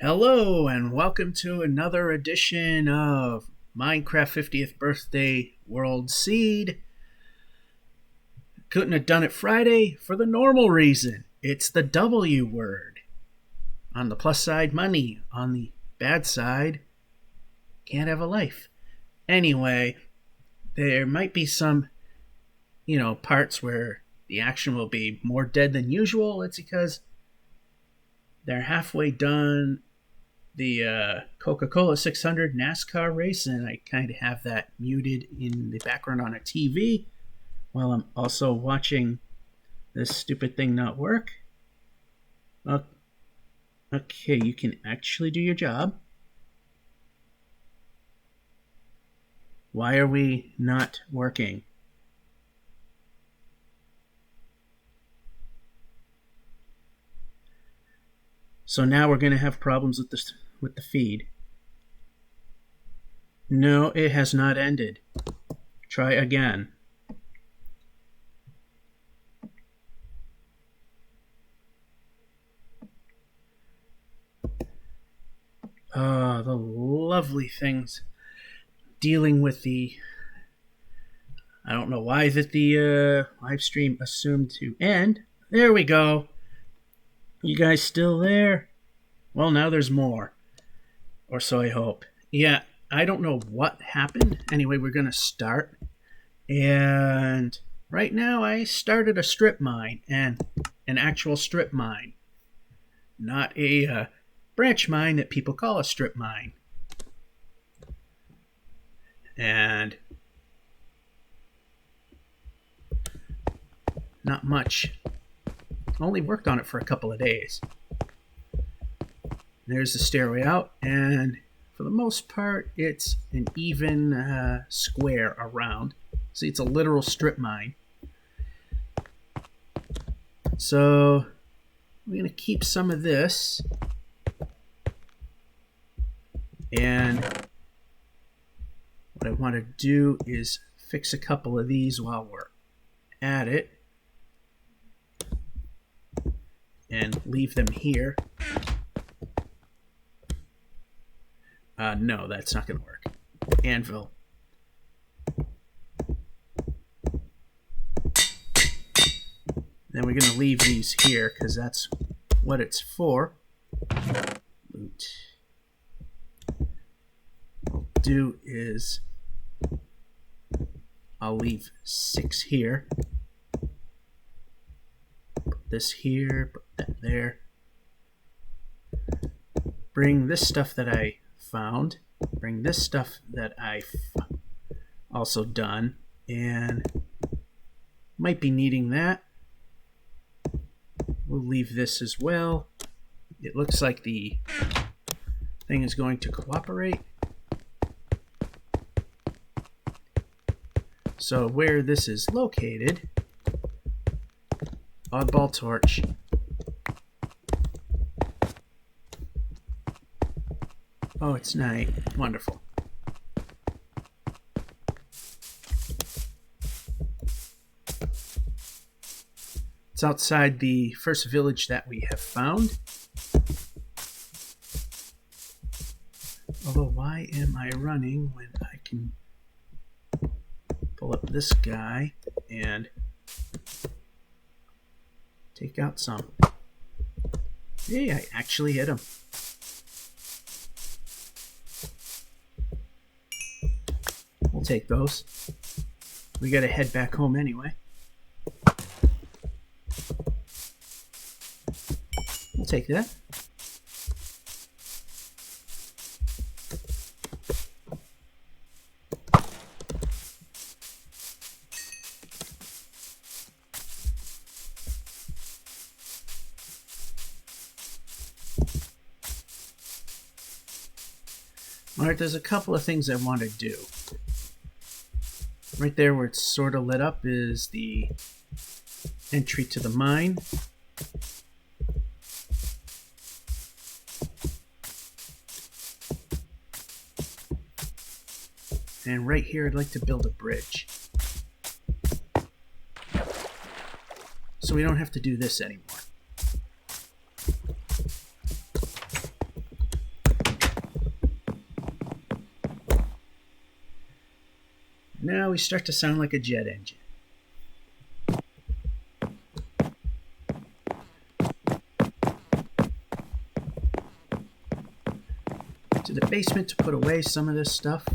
Hello, and welcome to another edition of Minecraft 50th Birthday World Seed. Couldn't have done it Friday for the normal reason. It's the W word. On the plus side, money. On the bad side, can't have a life. Anyway, there might be some, parts where the action will be more dead than usual. It's because they're halfway done the Coca-Cola 600 NASCAR race, and I kind of have that muted in the background on a TV while I'm also watching this stupid thing not work. Okay, you can actually do your job. Why are we not working? So now we're going to have problems with the feed. No, it has not ended. Try again. Oh, the lovely things dealing with the... I don't know why that the live stream assumed to end. There we go. You guys still there? Well, now there's more. Or so I hope. Yeah, I don't know what happened. Anyway, we're going to start. And right now I started a strip mine. And an actual strip mine. Not a branch mine that people call a strip mine. And not much. Only worked on it for a couple of days. There's the stairway out, and for the most part, it's an even square around. See, it's a literal strip mine. So, I'm going to keep some of this. And what I want to do is fix a couple of these while we're at it. And leave them here. No, that's not going to work. Anvil. Then we're going to leave these here because that's what it's for. Loot. What I'll do is I'll leave 6 here. Put this here, put that there. Bring this stuff that I found. Bring this stuff that I've also done. And might be needing that. We'll leave this as well. It looks like the thing is going to cooperate. So where this is located, oddball torch. Oh, it's night. Wonderful. It's outside the first village that we have found. Although, why am I running when I can pull up this guy and take out some? Hey, I actually hit him. We'll take those. We gotta head back home anyway. We'll take that. Alright, there's a couple of things I want to do. Right there where it's sort of lit up is the entry to the mine. And right here I'd like to build a bridge. So we don't have to do this anymore. now we start to sound like a jet engine. To the basement to put away some of this stuff.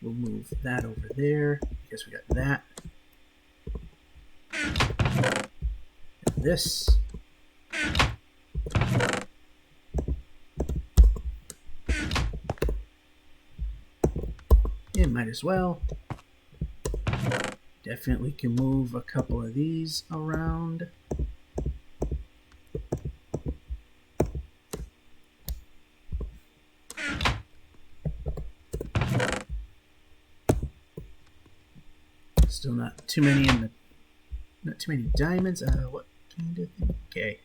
We'll move that over there because we got that. And this. Yeah, might as well. Definitely can move a couple of these around. Still not too many not too many diamonds. What kind of thing? Okay,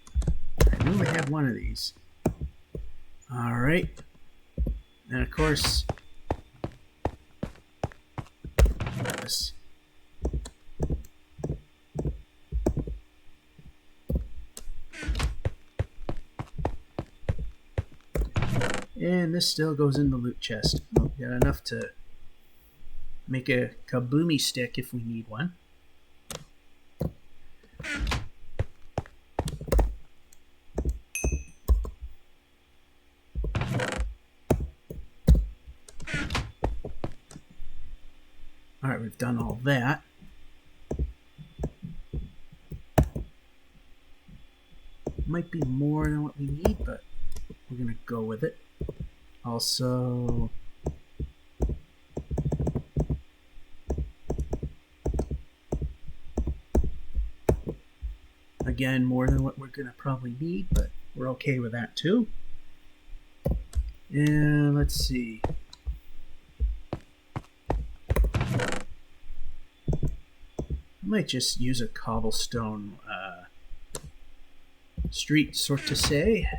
I knew I had one of these. All right, and of course, this. And this still goes in the loot chest. Oh, got enough to make a kaboomy stick if we need one. Alright, we've done all that. Might be more than what we need, but we're going to go with it. Also, again, more than what we're going to probably need, but we're okay with that too. And let's see. I might just use a cobblestone street, sort to say.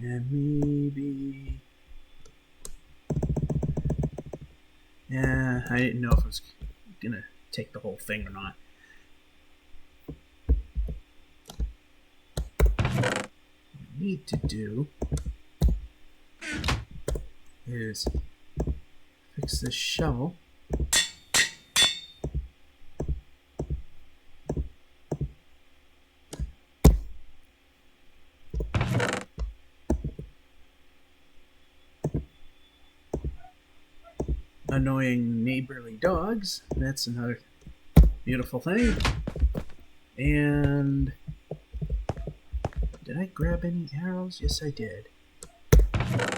And maybe... yeah, I didn't know if I was going to take the whole thing or not. What we need to do is fix this shovel. Annoying neighborly dogs. That's another beautiful thing. And did I grab any arrows? Yes, I did.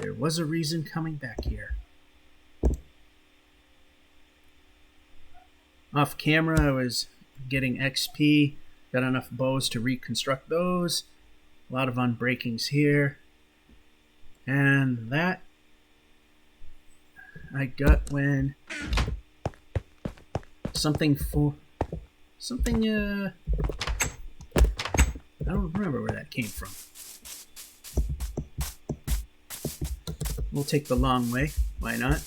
There was a reason coming back here. Off camera, I was getting XP. Got enough bows to reconstruct those. A lot of unbreakings here. And that I got when something I don't remember where that came from. We'll take the long way. Why not?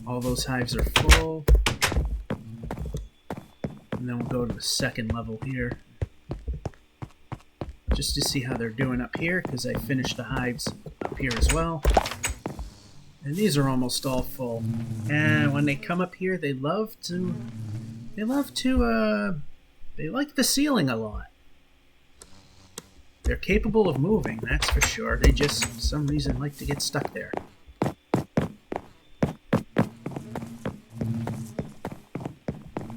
All those hives are full. And then we'll go to the second level here. Just to see how they're doing up here, because I finished the hives up here as well. And these are almost all full. And when they come up here, they like the ceiling a lot. They're capable of moving, that's for sure. They just, for some reason, like to get stuck there.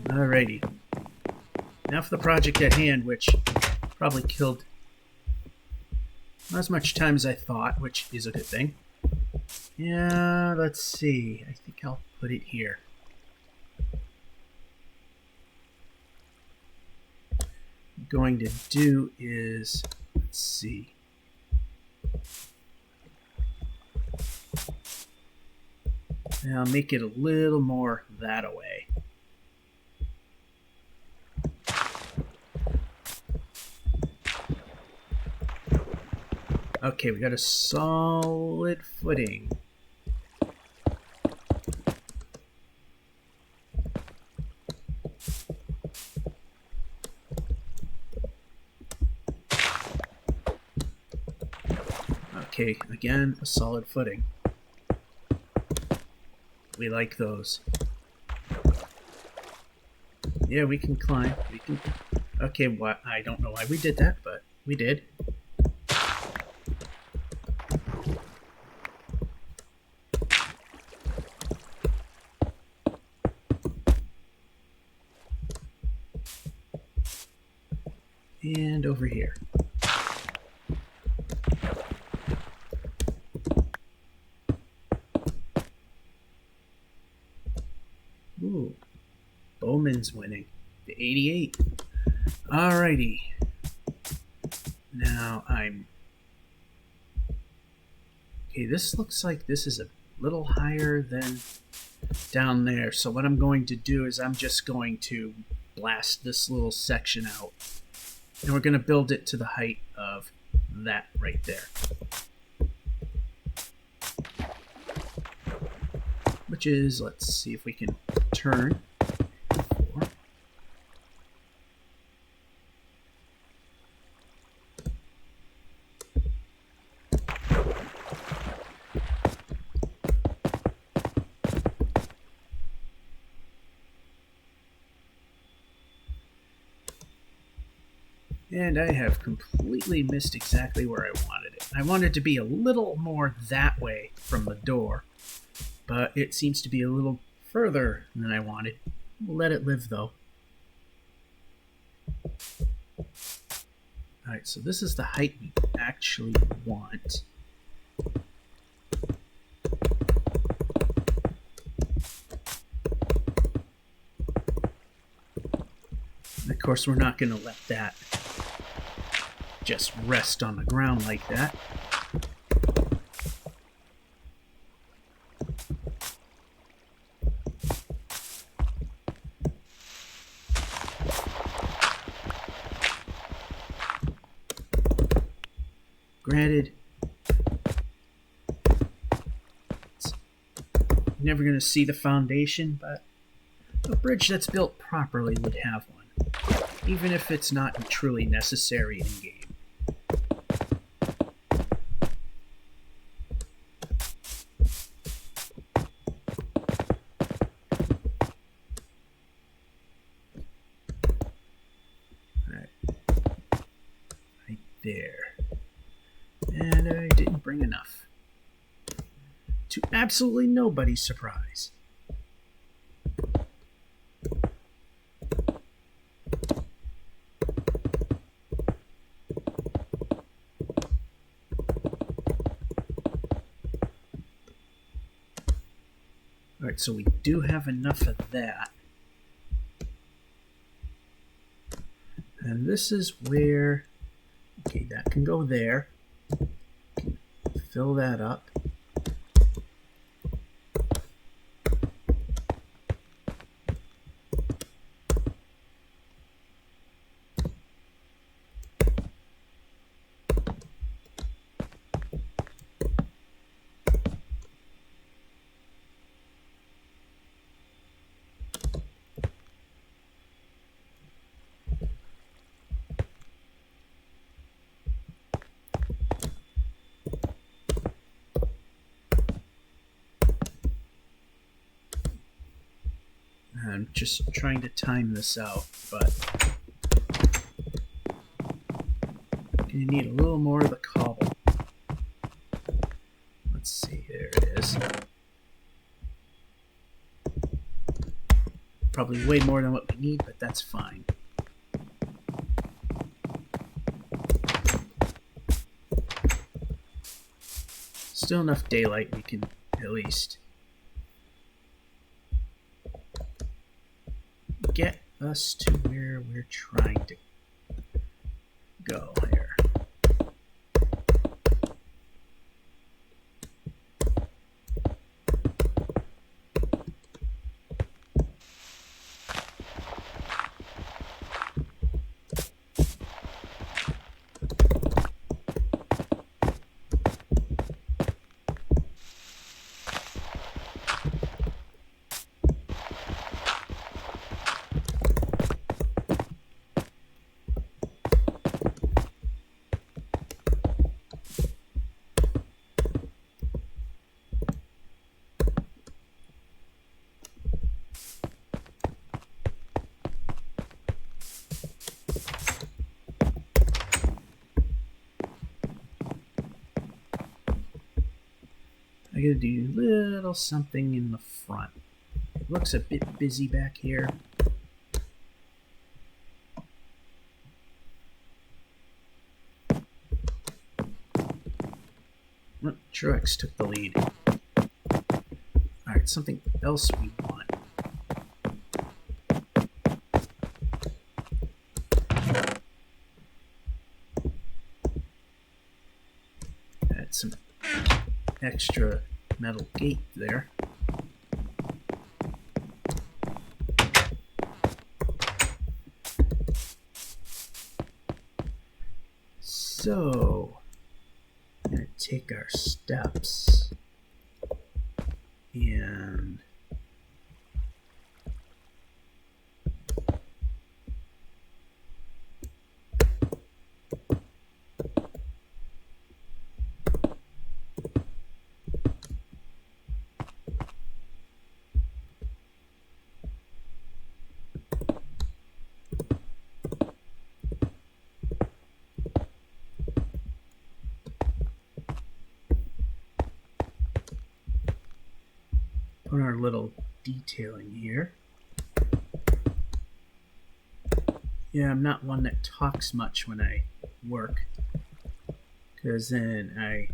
Alrighty. Now for the project at hand, which probably killed not as much time as I thought, which is a good thing. Yeah, let's see. I think I'll put it here. What I'm going to do is, let's see. Now I'll make it a little more that away. Okay, we got a solid footing. Okay, again, a solid footing. We like those. Yeah, we can climb. We can. Okay, what? I don't know why we did that, but we did. And over here. Ooh, Bowman's winning. The 88. Alrighty. Now I'm... Okay, this looks like this is a little higher than down there. So what I'm going to do is I'm just going to blast this little section out. And we're going to build it to the height of that right there. Which is, let's see if we can turn. 4. And I have completely missed exactly where I wanted it. I wanted it to be a little more that way from the door, but it seems to be a little further than I wanted. We'll let it live, though. Alright, so this is the height we actually want. And of course, we're not going to let that just rest on the ground like that. Granted, you're never going to see the foundation, but a bridge that's built properly would have one, even if it's not truly necessary in game. There. And I didn't bring enough. To absolutely nobody's surprise. Alright, so we do have enough of that. And this is where... Okay, that can go there. Fill that up. I'm just trying to time this out, but you need a little more of the cobble. Let's see, there it is. Probably way more than what we need, but that's fine. Still enough daylight we can at least get us to where we're trying to go here. gotta do a little something in the front. It looks a bit busy back here. Truex took the lead. Alright, something else we want. Add some extra metal gate there. So, I'm going to take our steps and put our little detailing here. Yeah, I'm not one that talks much when I work, because then I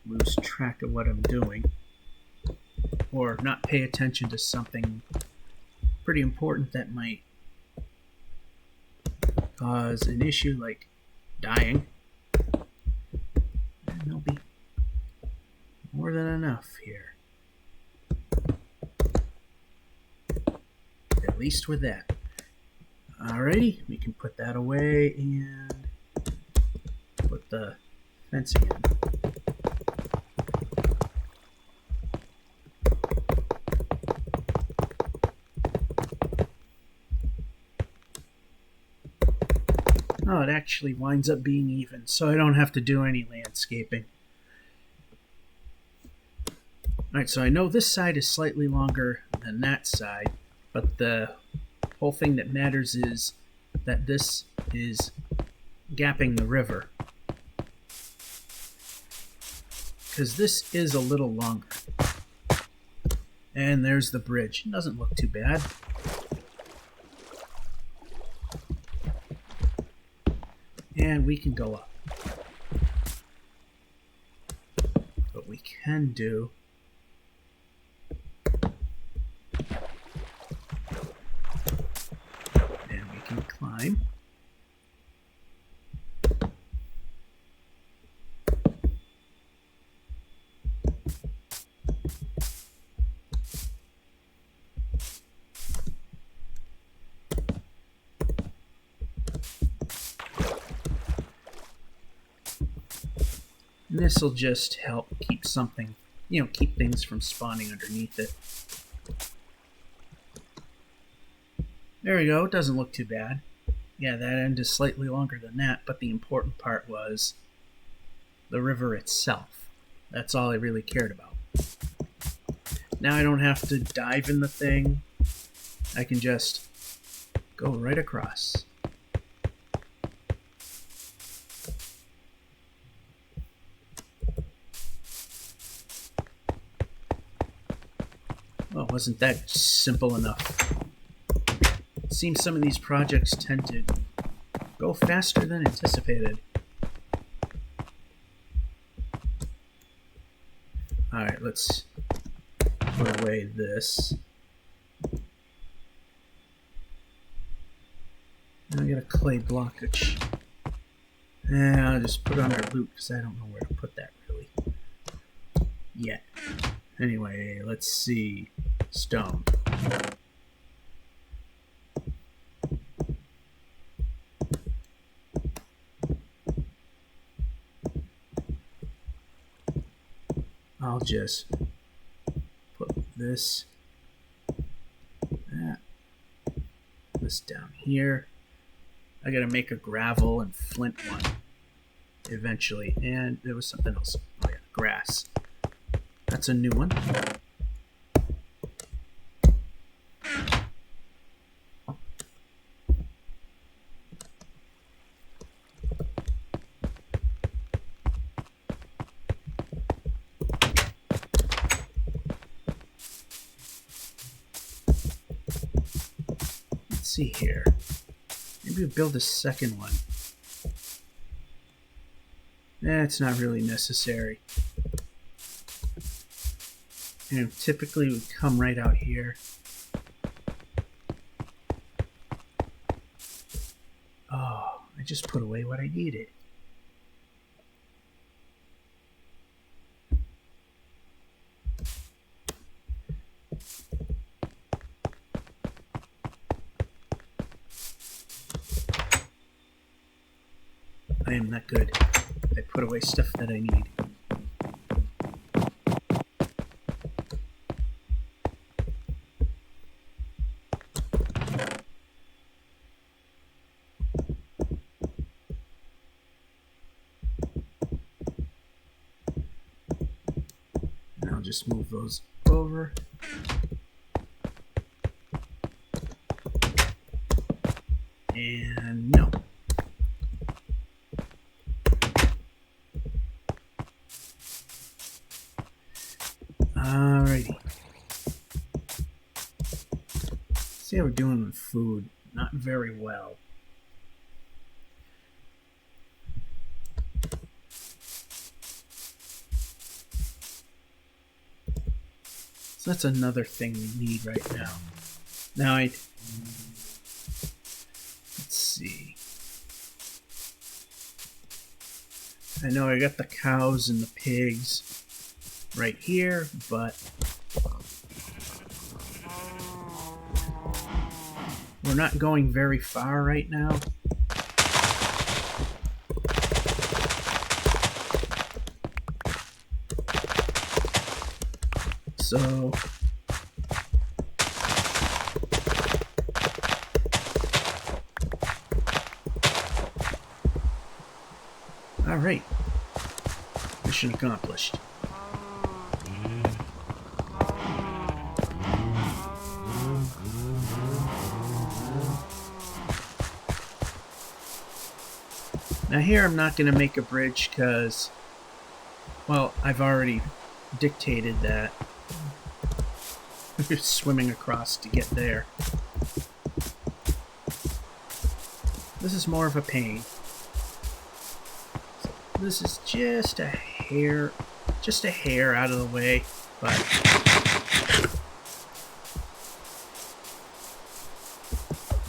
lose track of what I'm doing or not pay attention to something pretty important that might cause an issue like dying. And there'll be more than enough here. At least with that. Alrighty, we can put that away and put the fencing in. Oh, it actually winds up being even, so I don't have to do any landscaping. Alright, so I know this side is slightly longer than that side, but the whole thing that matters is that this is gapping the river. Because this is a little longer. And there's the bridge. It doesn't look too bad. And we can go up. What we can do climb. And this will just help keep something, keep things from spawning underneath it. There we go. It doesn't look too bad. Yeah, that end is slightly longer than that, but the important part was the river itself. That's all I really cared about. Now I don't have to dive in the thing. I can just go right across. Well, wasn't that simple enough? It seems some of these projects tend to go faster than anticipated. Alright, let's put away this. Now I got a clay blockage. And I'll just put it on our loot because I don't know where to put that really yet. Anyway, let's see. Stone. I'll just put this down here. I gotta make a gravel and flint one eventually. And there was something else. Oh yeah, grass. That's a new one. see here. Maybe we'll build a second one. It's not really necessary. And typically we come right out here. Oh, I just put away what I needed. I am not good. I put away stuff that I need. And I'll just move those over. And no. Alrighty. See how we're doing with food. Not very well. So that's another thing we need right now. Now let's see. I know I got the cows and the pigs right here, but we're not going very far right now. So all right, mission accomplished. Now here I'm not going to make a bridge because, well, I've already dictated that. Swimming across to get there. This is more of a pain. This is just a hair out of the way, but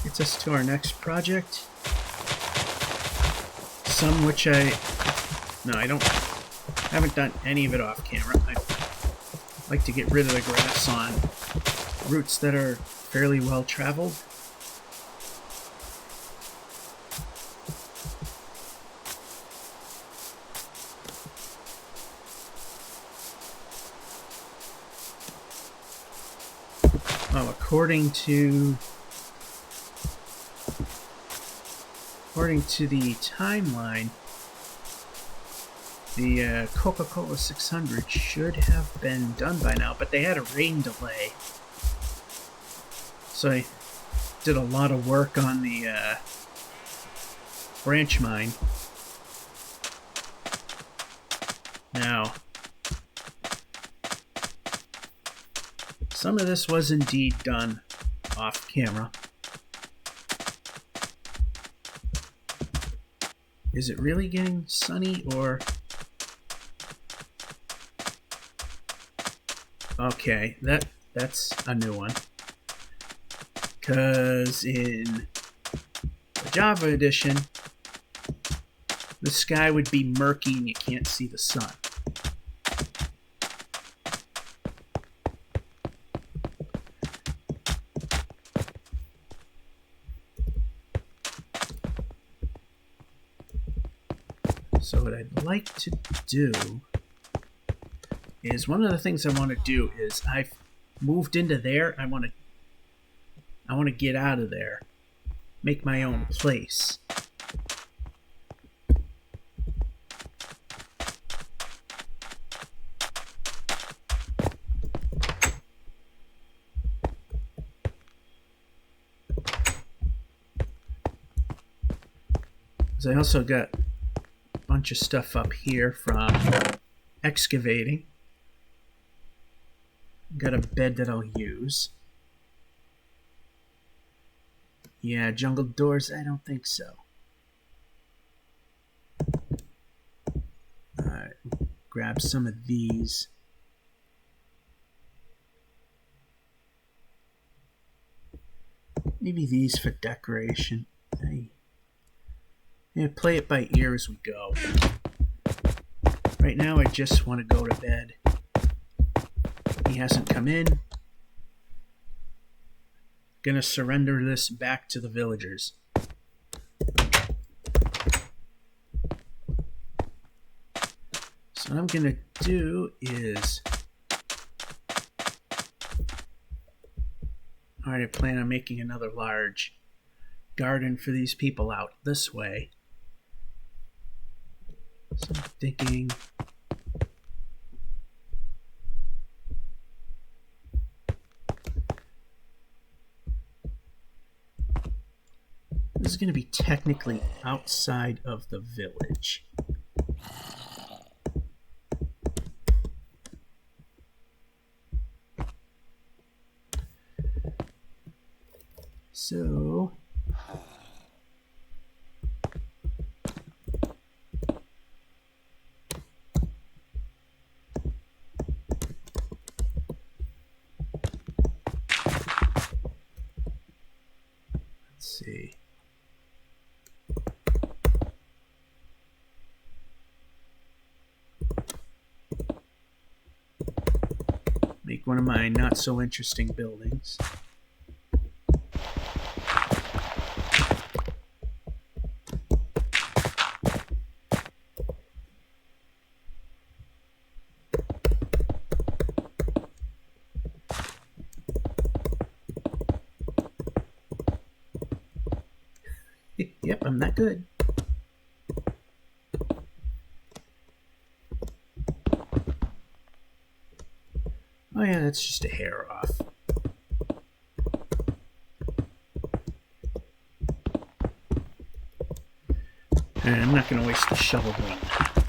gets us to our next project. Some which I haven't done any of it off camera. I like to get rid of the grass on routes that are fairly well traveled. Well, according to the timeline, the Coca-Cola 600 should have been done by now, but they had a rain delay. So I did a lot of work on the branch mine. Now, some of this was indeed done off camera. Is it really getting sunny or... Okay, that's a new one. Because in the Java edition, the sky would be murky and you can't see the sun. So what I'd like to do is, one of the things I want to do is, I've moved into there. I want to get out of there, make my own place. So I also got a bunch of stuff up here from excavating. Got a bed that I'll use. Yeah, jungle doors, I don't think so. Alright, grab some of these. Maybe these for decoration. Yeah, play it by ear as we go. Right now I just want to go to bed. He hasn't come in. Gonna surrender this back to the villagers. So what I'm gonna do is... Alright, I plan on making another large garden for these people out this way. So I'm thinking... This is going to be technically outside of the village. So... Let's see. Make one of my not so interesting buildings. Yep, I'm that good. Oh yeah, that's just a hair off. And I'm not going to waste the shovel doing that.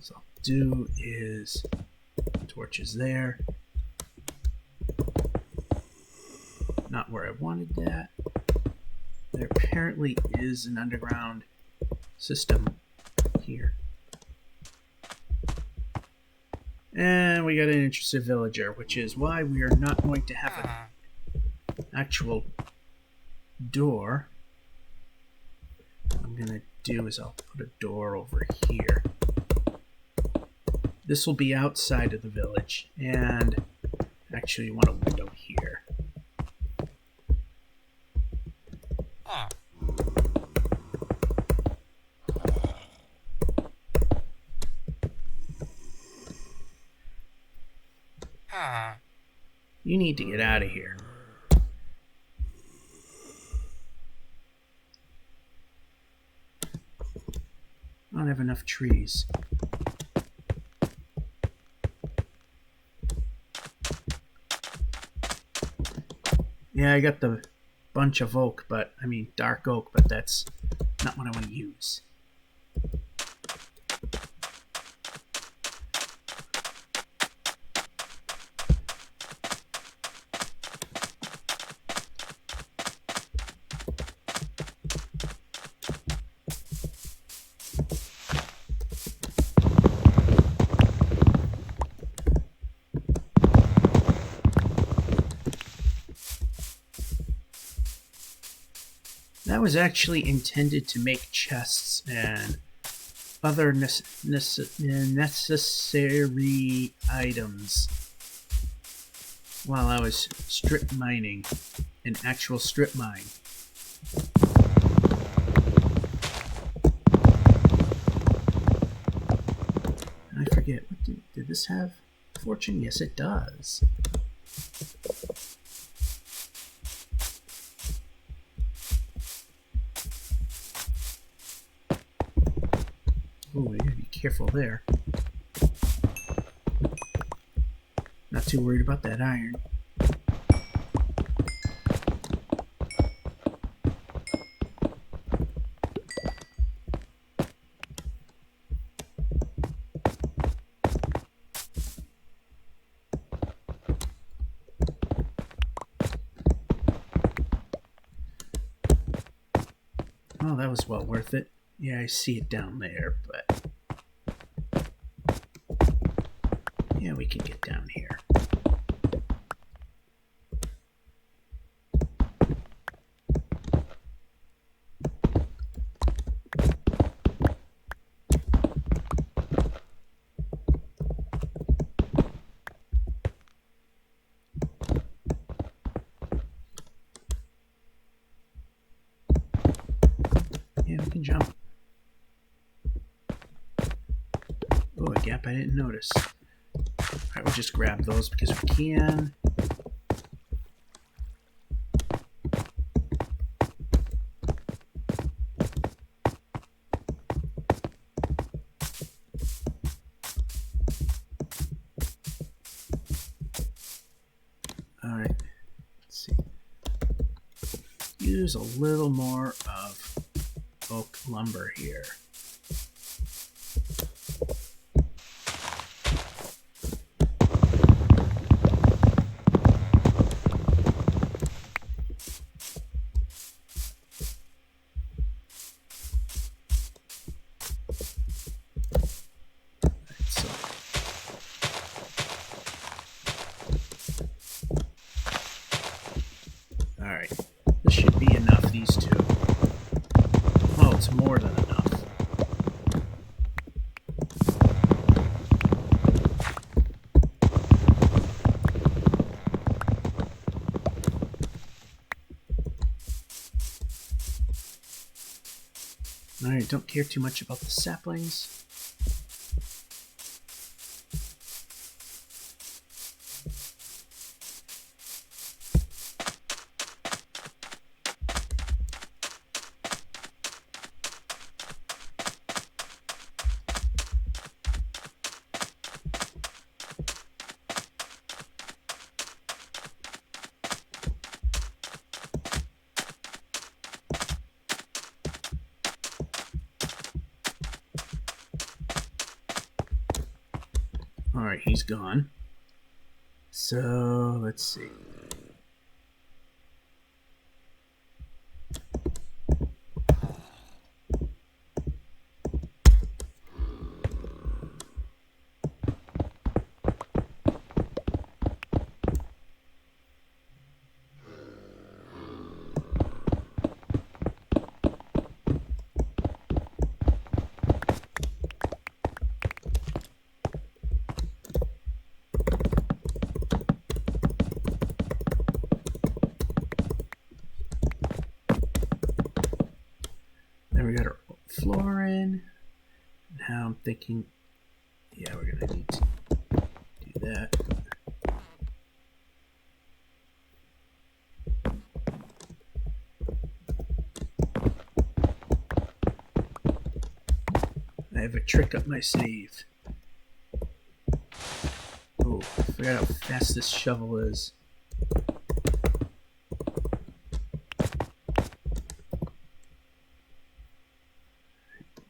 So I'll do is torches there. Not where I wanted that. There apparently is an underground system here. And we got an interested villager, which is why we are not going to have an actual door. What I'm going to do is I'll put a door over here. This will be outside of the village, and actually you want a window here. You need to get out of here. I don't have enough trees. Yeah, I got the bunch of oak, but I mean dark oak, but that's not what I want to use. That was actually intended to make chests and other necessary items while I was strip mining, an actual strip mine. I forget, what did this have? Fortune? Yes, it does. Oh, you gotta be careful there. Not too worried about that iron. Oh, that was well worth it. Yeah, I see it down there, but yeah, we can get down here. Yeah, we can jump. Oh, a gap I didn't notice. Alright, we'll just grab those because we can. Alright, let's see. Use a little more of oak lumber here. Alright, this should be enough, these two. Oh, it's more than enough. Alright, don't care too much about the saplings. Alright, he's gone. So, let's see. Then we got our floor in. Now I'm thinking, yeah, we're gonna need to do that. I have a trick up my sleeve. Oh, I forgot how fast this shovel is.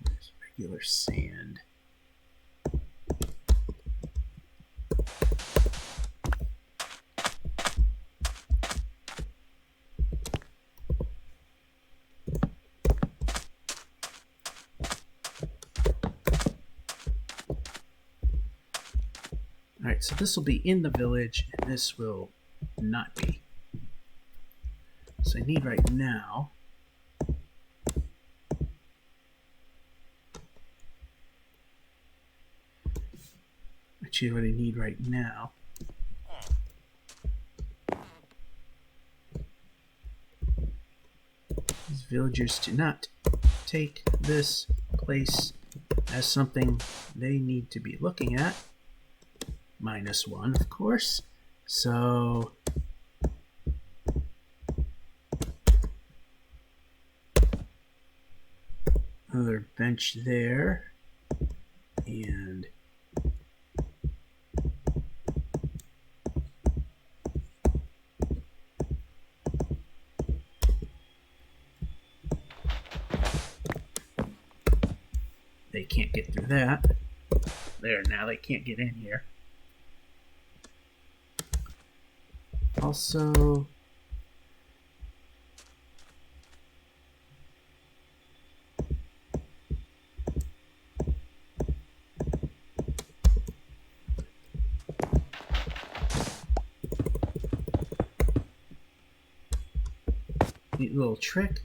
There's regular sand. Alright, so this will be in the village, and this will not be. So I need right now. Actually, what I need right now. These villagers do not take this place as something they need to be looking at. -1, of course. So another bench there, and they can't get through that. There, now they can't get in here. Also, Neat little trick.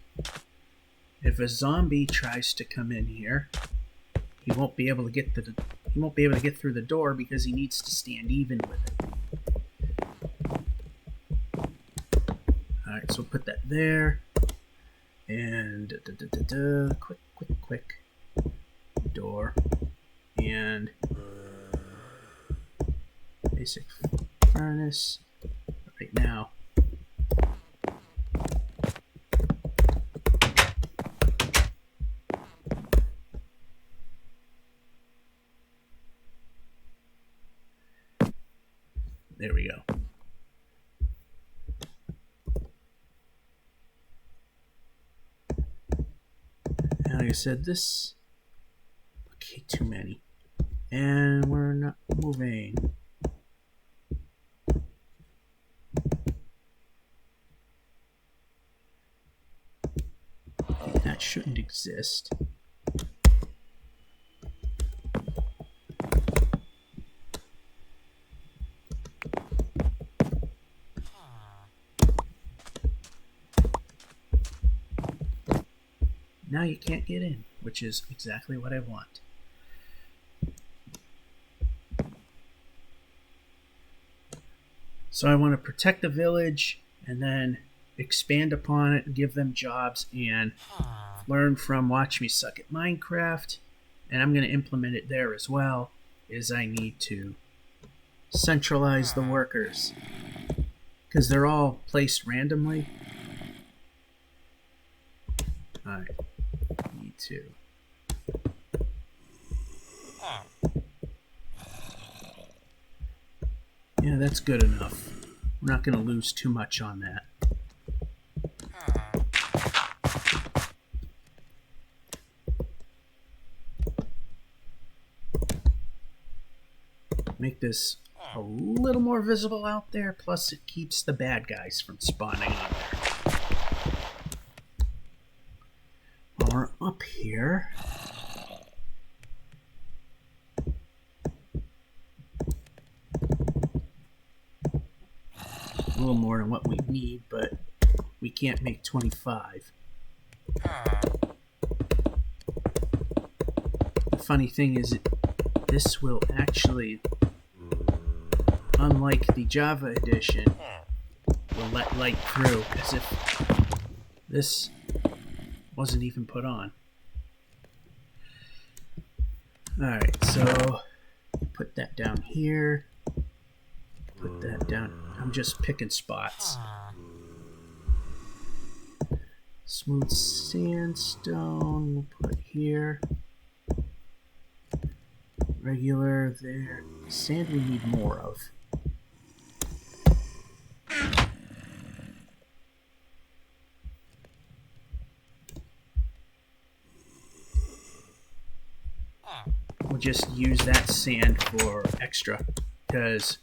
If a zombie tries to come in here, he won't be able to get through the door because he needs to stand even with it. Alright, so we'll put that there. And quick door. And basic furnace right now. There we go. And like I said, this... Okay, too many. And we're not moving. Okay, that shouldn't exist. Now you can't get in, which is exactly what I want. So I want to protect the village and then expand upon it and give them jobs and learn from Watch Me Suck at Minecraft. And I'm going to implement it there as well, is I need to centralize the workers because they're all placed randomly. Alright, need to. Yeah, that's good enough. We're not going to lose too much on that. Make this a little more visible out there, plus it keeps the bad guys from spawning on there. While we're up here, a little more than what we need, but we can't make 25. The funny thing is, this will actually, unlike the Java edition, will let light through as if this wasn't even put on. Alright, so put that down here. Put that down. I'm just picking spots. Smooth sandstone, we'll put here. Regular there. Sand we need more of. We'll just use that sand for extra, because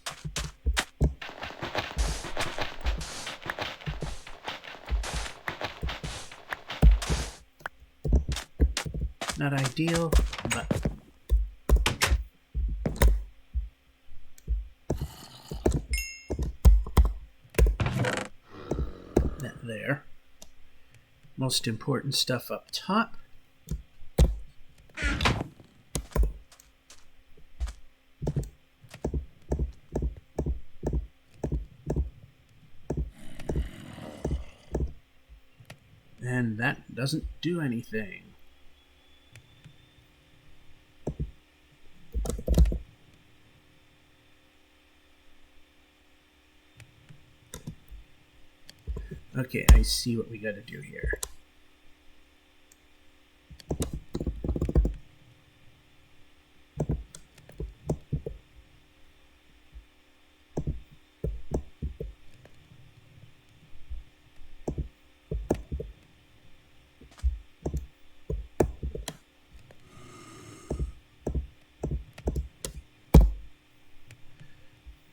not ideal, but that there. Most important stuff up top. And that doesn't do anything. Okay, I see what we got to do here.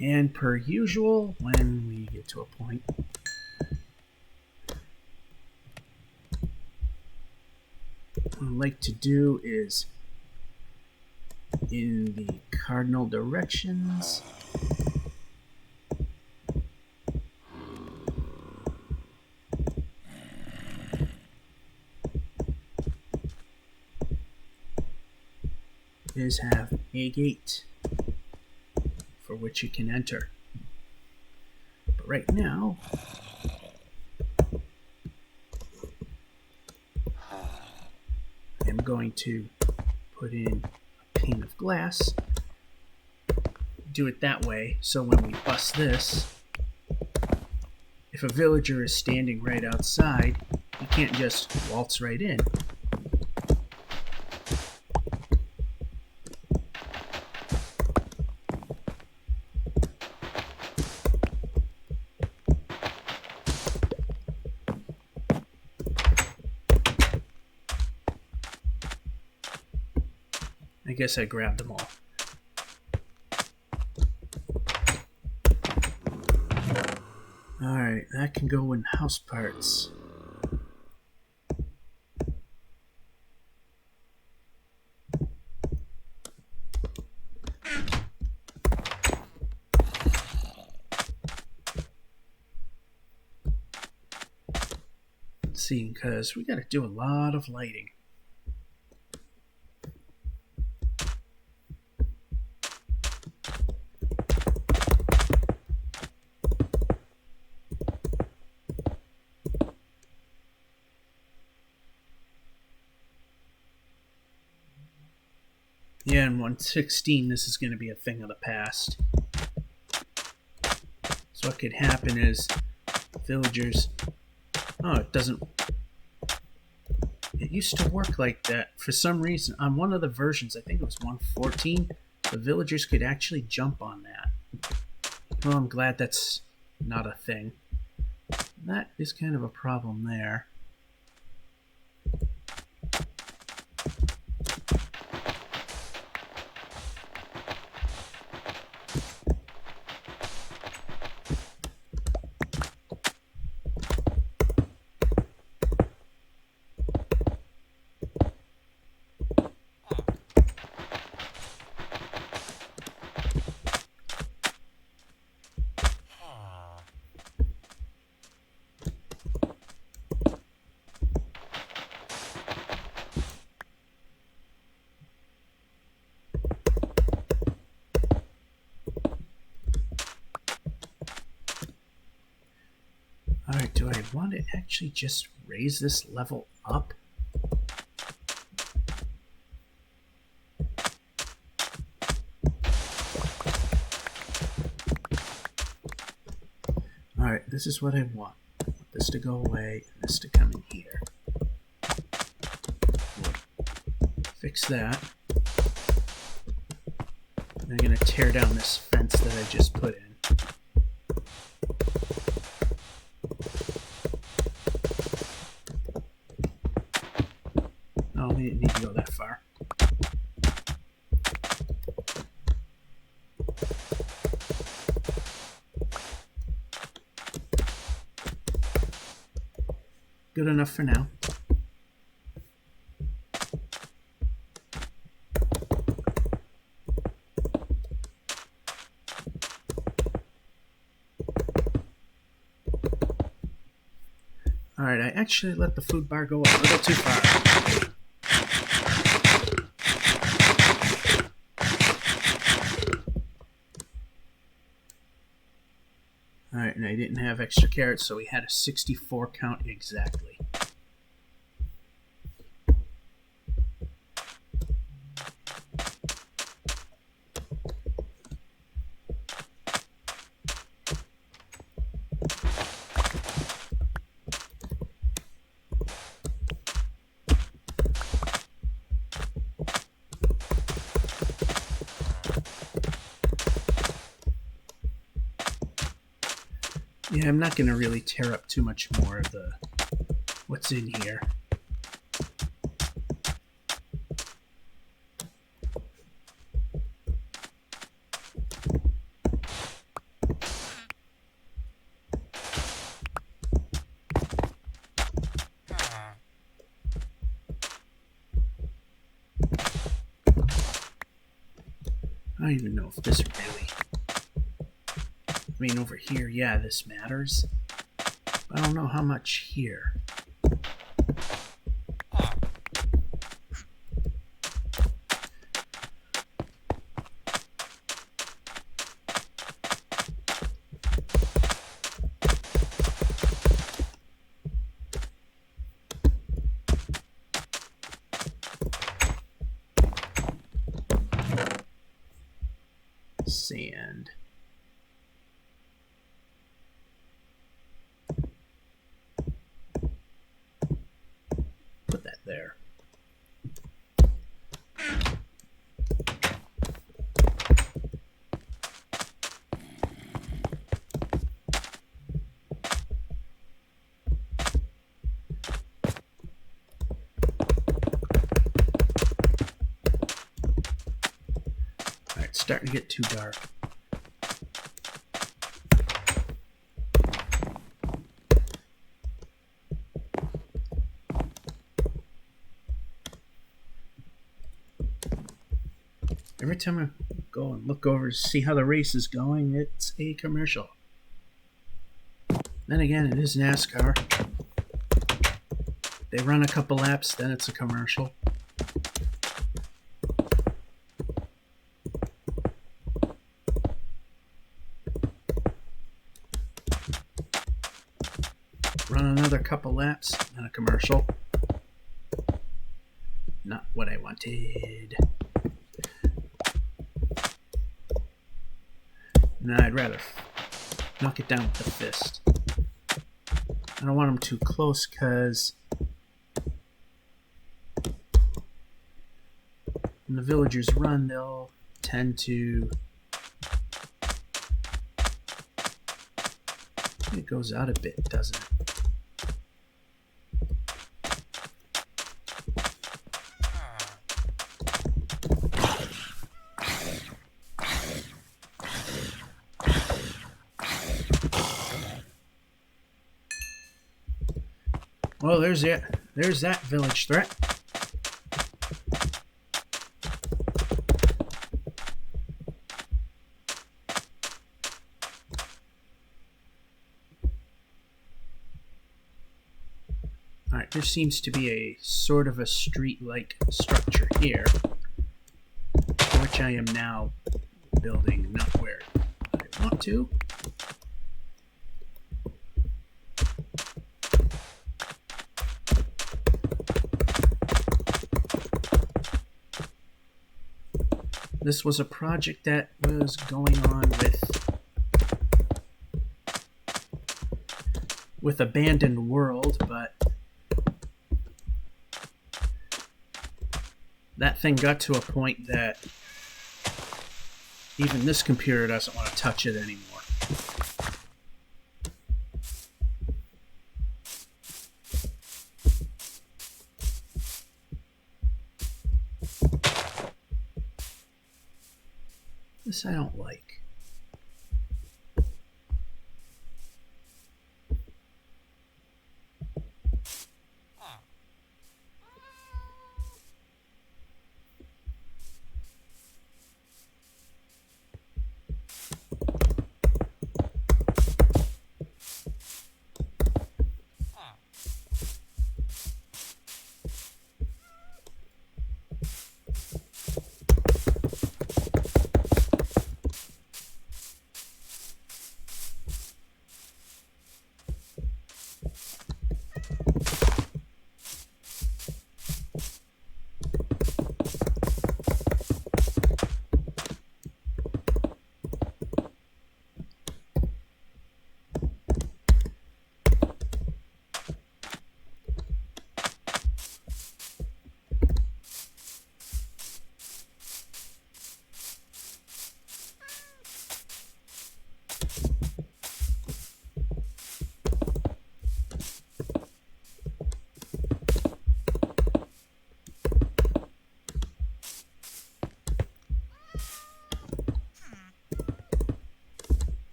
And per usual, when we get to a point, what I like to do is in the cardinal directions, is have a gate for which you can enter. But right now, I'm going to put in a pane of glass, do it that way, so when we bust this, if a villager is standing right outside, you can't just waltz right in. I guess I grabbed them all. Alright, that can go in house parts. Let's see, because we got to do a lot of lighting. Yeah, in 1.16, this is going to be a thing of the past. So what could happen is villagers... Oh, it doesn't... It used to work like that. For some reason, on one of the versions, I think it was 1.14, the villagers could actually jump on that. Well, I'm glad that's not a thing. That is kind of a problem there. Alright, do I want to actually just raise this level up? Alright, this is what I want. I want this to go away and this to come in here. Fix that. I'm going to tear down this fence that I just put in. Oh, we didn't need to go that far. Good enough for now. Alright, I actually let the food bar go a little too far. Alright, and I didn't have extra carrots, so we had a 64 count exactly. Yeah, I'm not going to really tear up too much more of the what's in here. I don't even know if this really... I mean, over here, yeah, this matters. But I don't know how much here. sand. Put that there. It's starting to get too dark. Every time I go and look over to see how the race is going, it's a commercial. Then again, it is NASCAR. They run a couple laps, then it's a commercial. Run another couple laps, then a commercial. Not what I wanted. No, I'd rather knock it down with the fist. I don't want them too close because when the villagers run, they'll tend to... It goes out a bit, doesn't it? Well, there's it. There's that village threat. Alright, there seems to be a sort of a street-like structure here, which I am now building, not where I want to. This was a project that was going on with Abandoned World, but that thing got to a point that even this computer doesn't want to touch it anymore. This I don't like.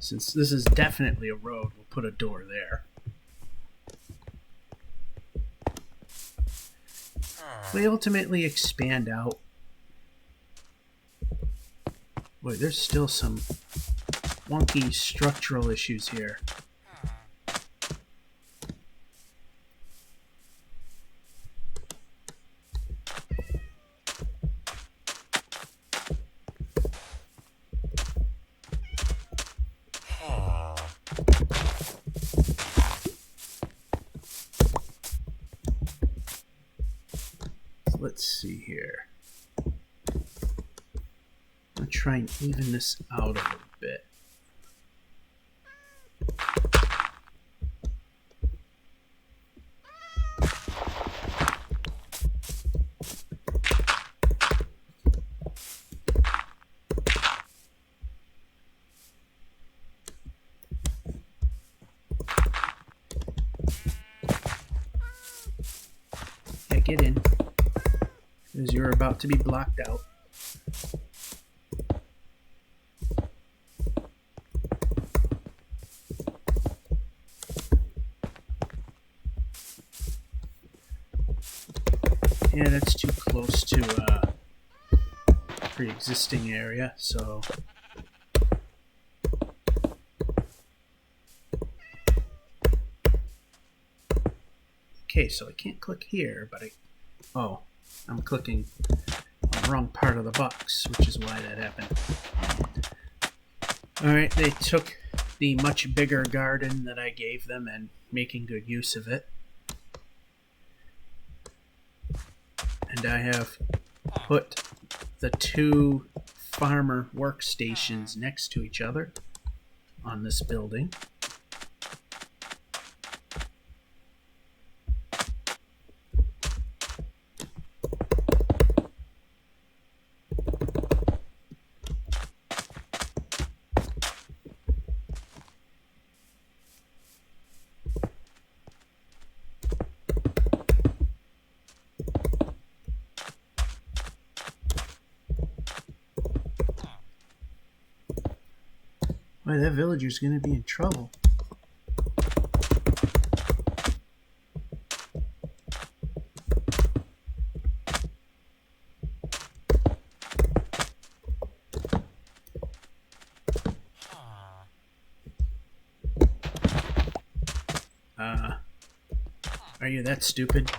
Since this is definitely a road, we'll put a door there. We ultimately expand out. Boy, there's still some wonky structural issues here. let's see here. I'm going to try and even this out a little bit. Yeah, get in, because you're about to be blocked out. Yeah, that's too close to pre-existing area, so okay, so I can't click here, but I'm clicking on the wrong part of the box, which is why that happened. Alright, they took the much bigger garden that I gave them and making good use of it. And I have put the two farmer workstations next to each other on this building. Boy, that villager's gonna be in trouble. Are you that stupid?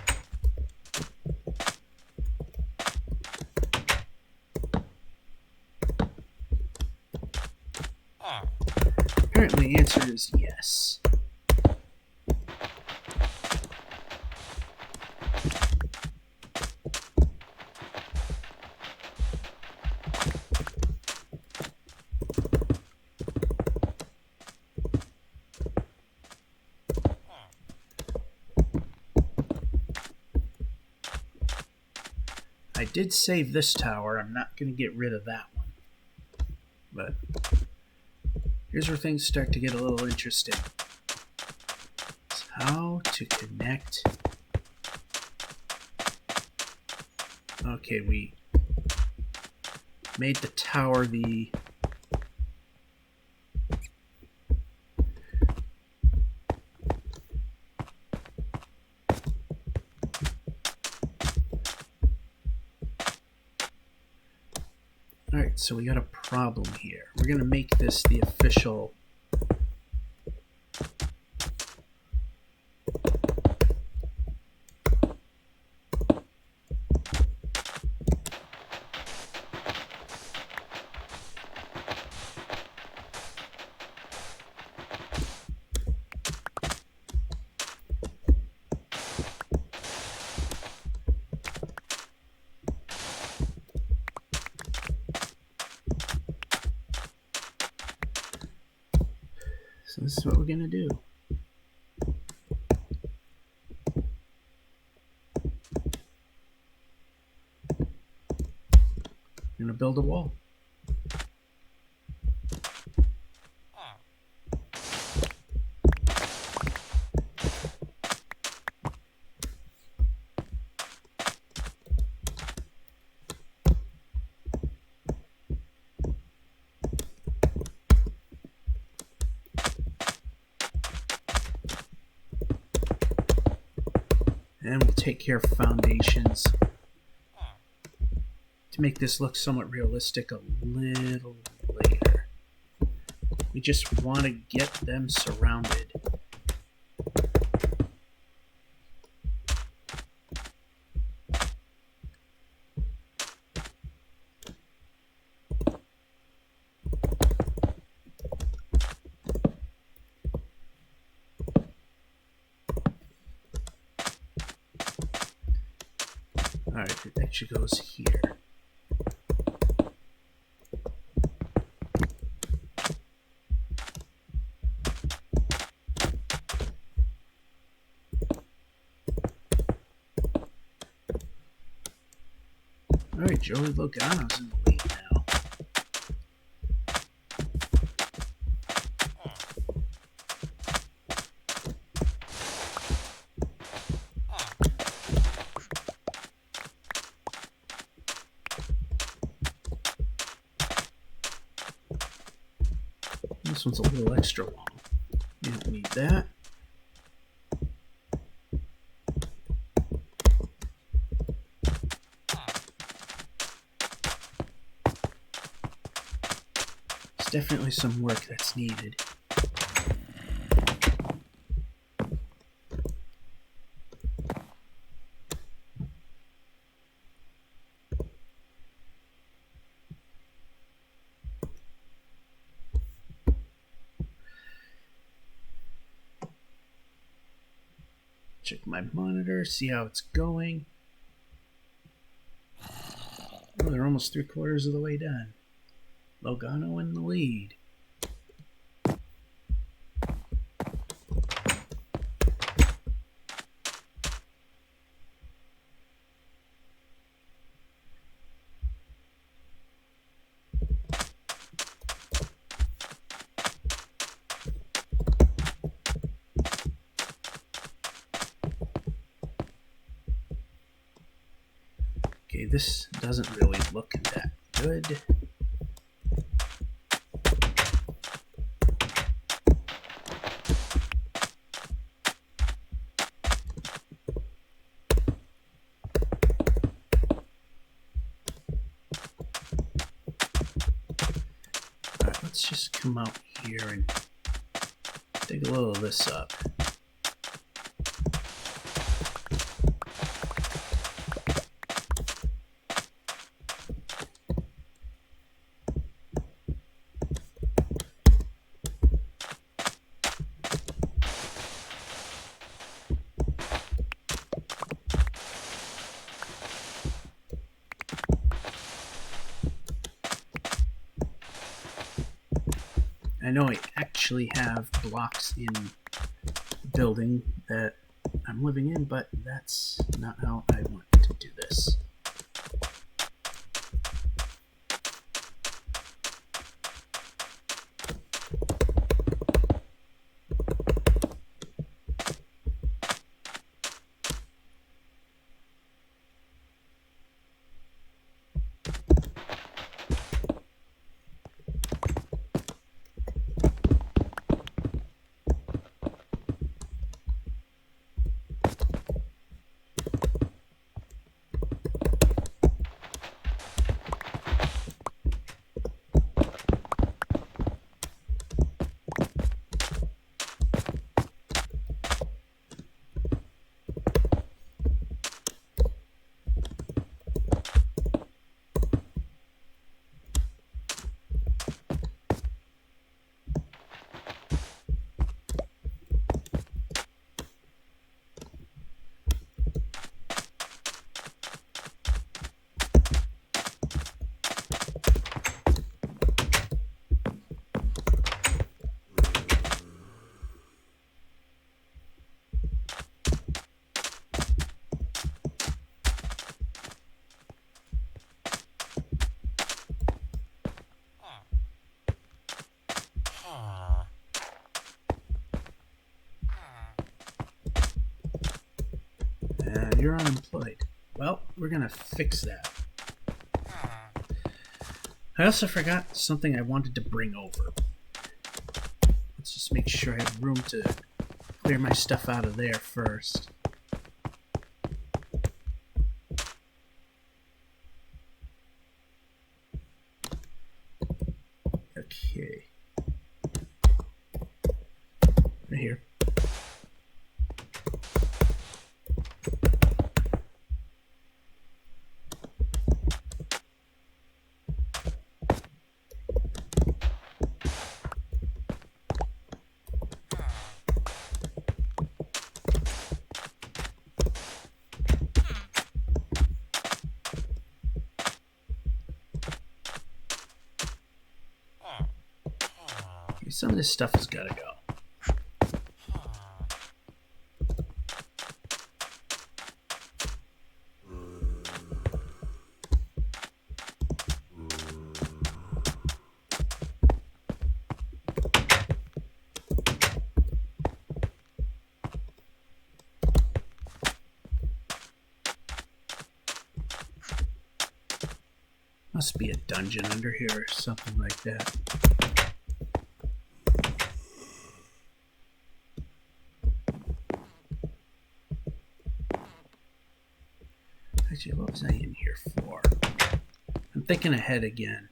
Apparently the answer is yes. I did save this tower. I'm not going to get rid of that one. But here's where things start to get a little interesting. It's how to connect. Okay, we made the tower the Alright, so we got a problem here. We're going to make this the official So this is what we're going to do. We're going to build a wall. And we'll take care of foundations to make this look somewhat realistic a little later. We just want to get them surrounded. Alright, I connection goes here. Alright, Joey Logano's in the lead now. This one's a little extra long. You don't need that. There's definitely some work that's needed. Check my monitor, see how it's going. Oh, they're almost 3/4 of the way done. Logano in the lead. Okay, this doesn't really look that good. Alright, let's just come out here and dig a little of this up. I know I actually have blocks in the building that I'm living in, but that's not how I want to do this. You're unemployed. Well, we're gonna fix that. I also forgot something I wanted to bring over. Let's just make sure I have room to clear my stuff out of there first. Okay. Right here. Some of this stuff has got to go. Must be a dungeon under here or something like that. Actually, what was I in here for? I'm thinking ahead again.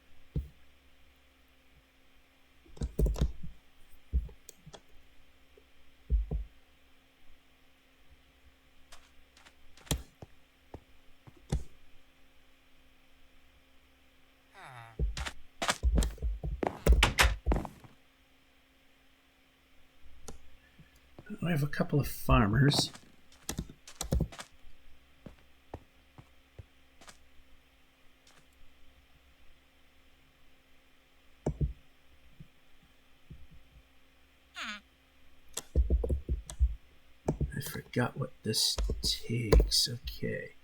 I have a couple of farmers. I forgot what this takes. Okay.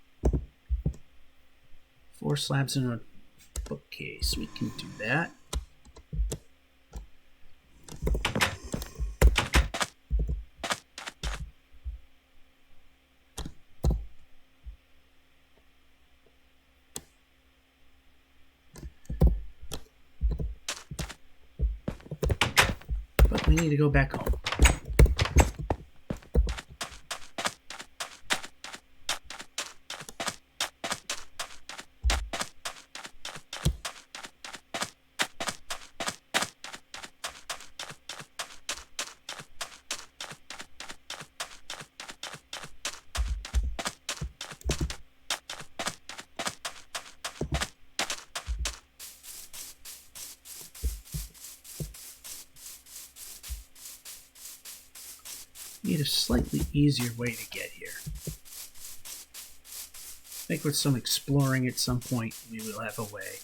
4 slabs in a bookcase. We can do that. But we need to go back home. Need a slightly easier way to get here. I think with some exploring at some point, we will have a way.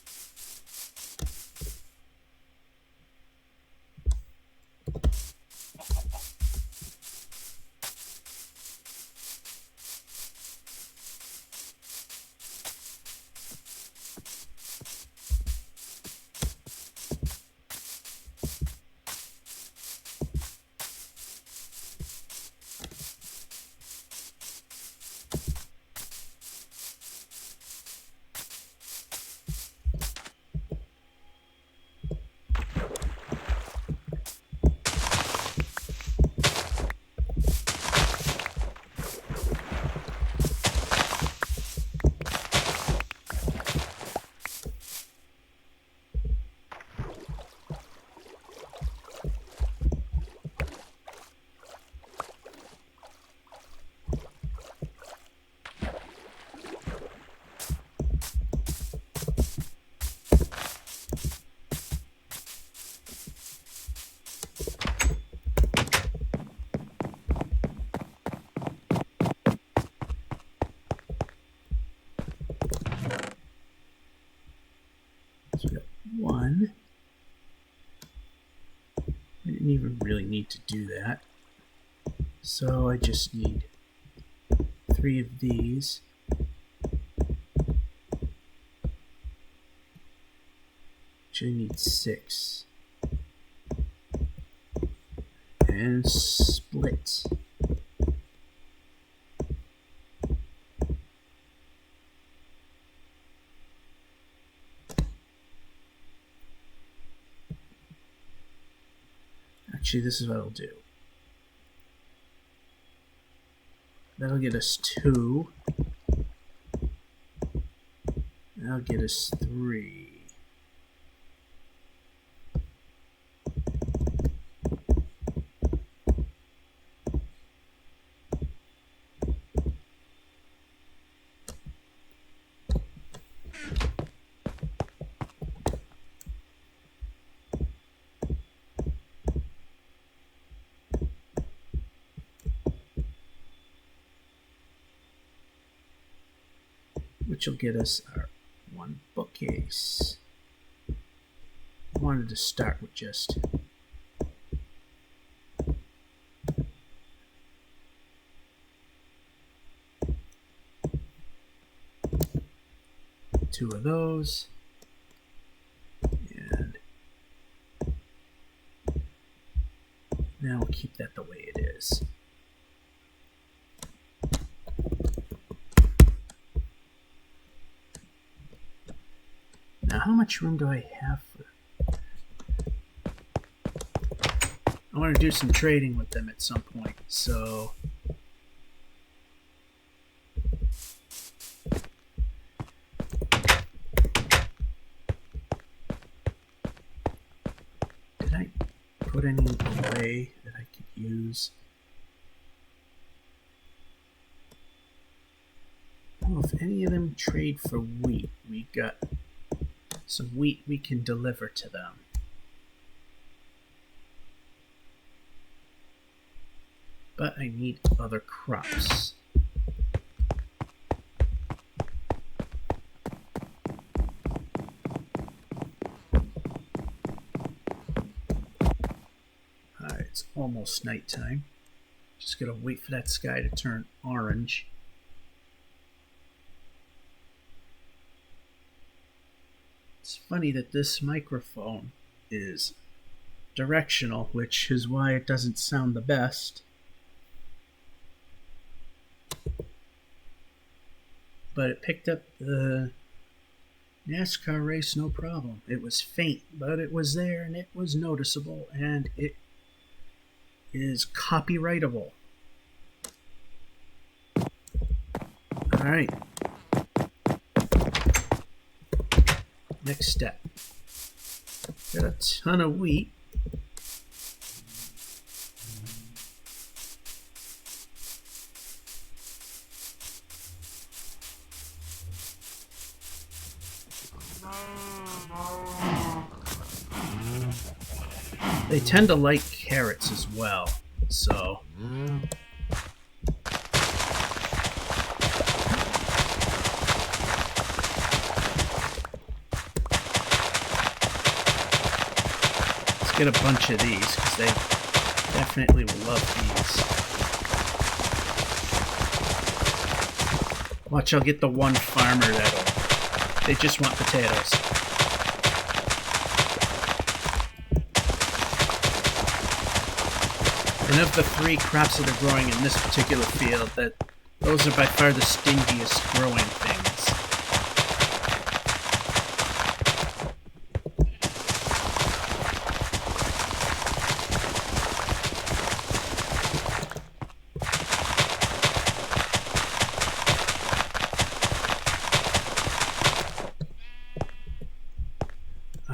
So we got 1. I didn't even really need to do that. So I just need 3 of these. Actually need 6. And split. Actually, this is what I'll do. That'll get us 2. That'll get us 3. Which will get us our 1 bookcase. I wanted to start with just 2 of those. And now we'll keep that the way it is. Now, how much room do I have for... I want to do some trading with them at some point, so... Did I put any away that I could use? Well, if any of them trade for wheat, we got some wheat we can deliver to them. But I need other crops. Alright, it's almost nighttime. Just gotta wait for that sky to turn orange. It's funny that this microphone is directional, which is why it doesn't sound the best. But it picked up the NASCAR race no problem. It was faint, but it was there and it was noticeable and it is copyrightable. Alright. Next step. Got a ton of wheat. They tend to like carrots as well, so... Let's get a bunch of these, because they definitely will love these. Watch, I'll get the one farmer that'll... They just want potatoes. And of the 3 crops that are growing in this particular field, those are by far the stingiest growing things.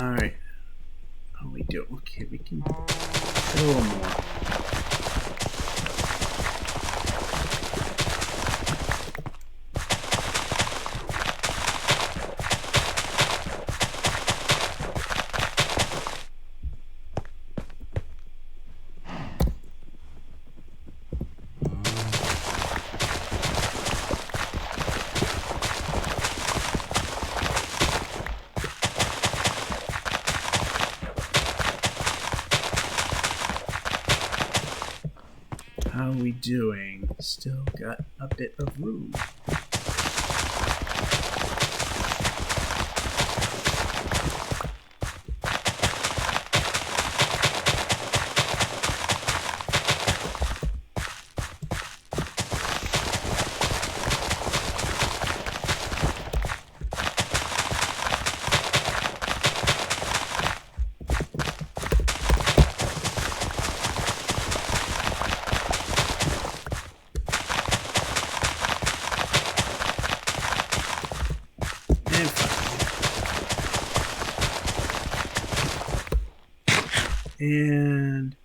Alright. How we do? Okay, we can get a little more. How are we doing? Still got a bit of room. And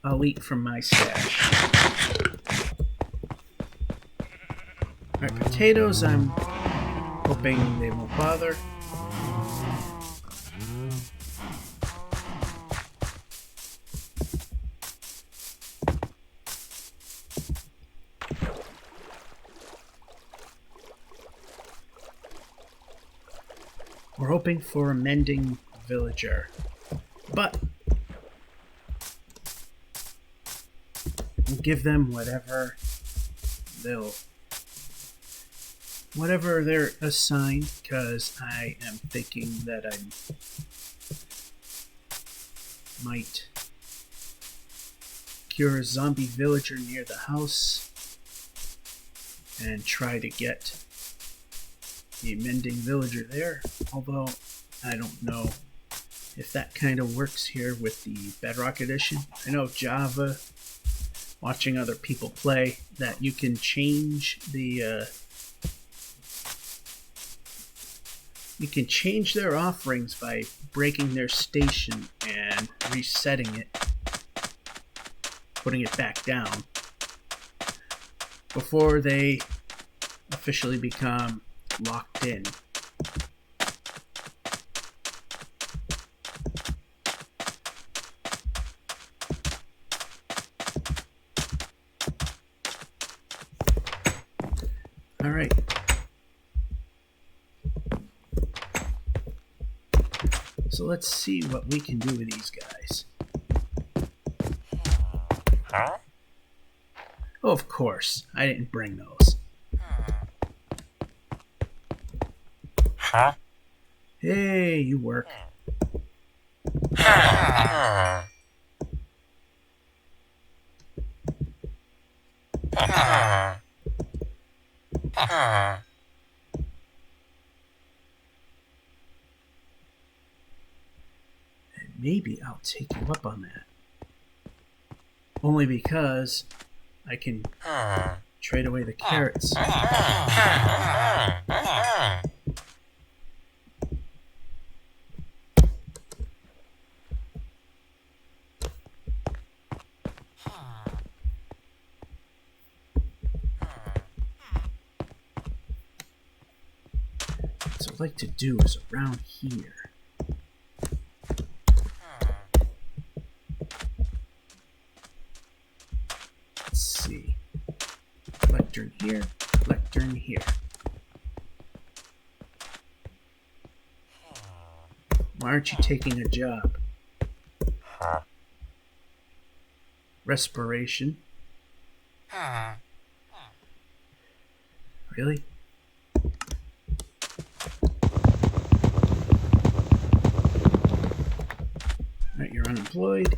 I'll eat from my stash. Alright, potatoes, I'm hoping they won't bother. We're hoping for a mending villager, but give them whatever they're assigned, because I am thinking that I might cure a zombie villager near the house and try to get the mending villager there, although I don't know if that kind of works here with the Bedrock Edition. I know Java, watching other people play, that you can change the you can change their offerings by breaking their station and resetting it, putting it back down before they officially become locked in. All right. So let's see what we can do with these guys. Huh? Oh, of course. I didn't bring those. Huh? Hey, you work. And maybe I'll take you up on that. Only because I can trade away the carrots. What I'd like to do is around here. Let's see. Lectern here, lectern here. Why aren't you taking a job? Respiration. Really? Alright, you're unemployed.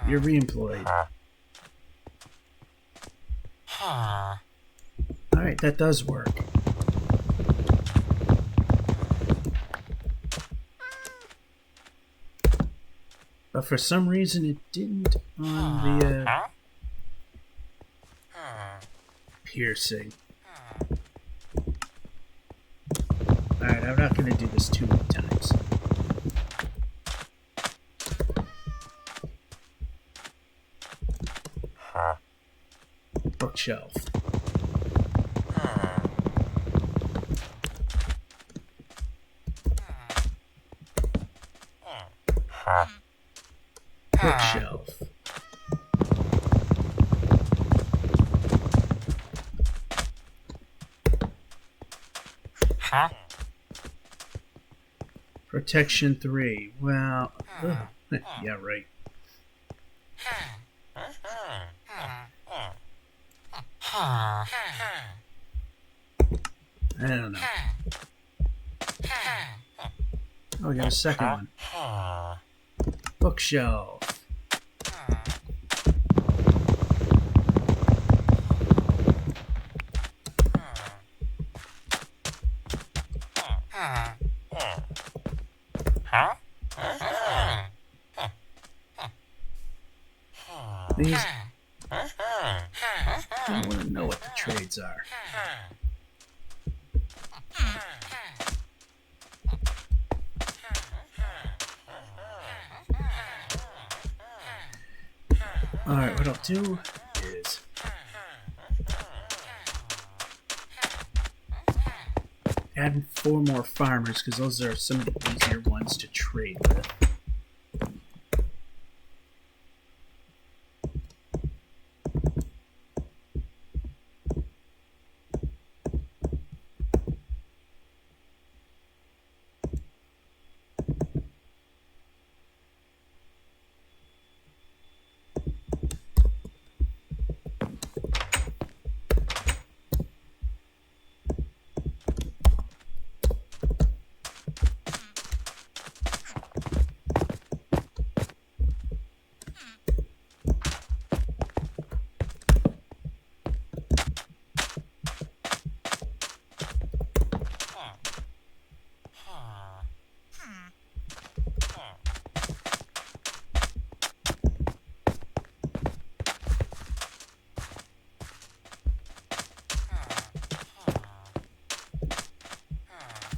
You're reemployed. Alright, that does work. But for some reason it didn't on the piercing. Alright, I'm not going to do this too many times. Bookshelf. Bookshelf. Protection 3. Well, yeah, right. I don't know. Oh, we got a second one. Bookshelf. These. I want to know what the trades are. Alright, what I'll do is add 4 more farmers, because those are some of the easier ones to trade with.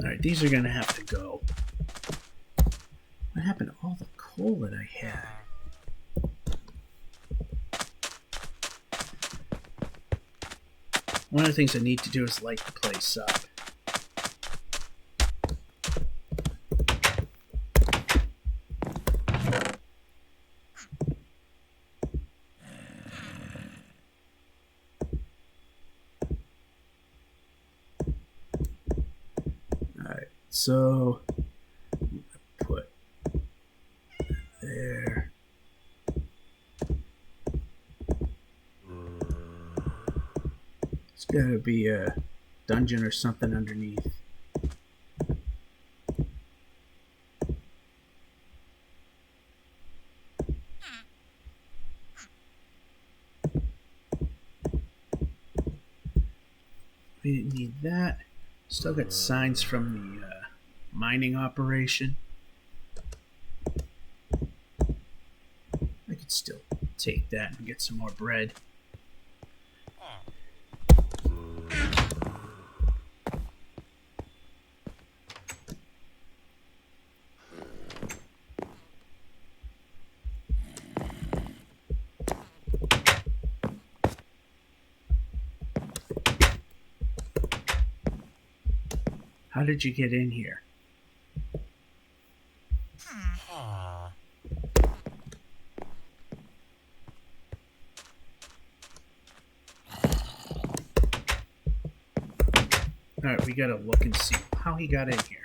Alright, these are gonna have to go. What happened to all the coal that I had? One of the things I need to do is light the place up. Alright, so I'm gonna put there. It's gotta be a dungeon or something underneath. We didn't need that. Still got signs from the mining operation. I could still take that and get some more bread. How did you get in here? Alright, we gotta look and see how he got in here.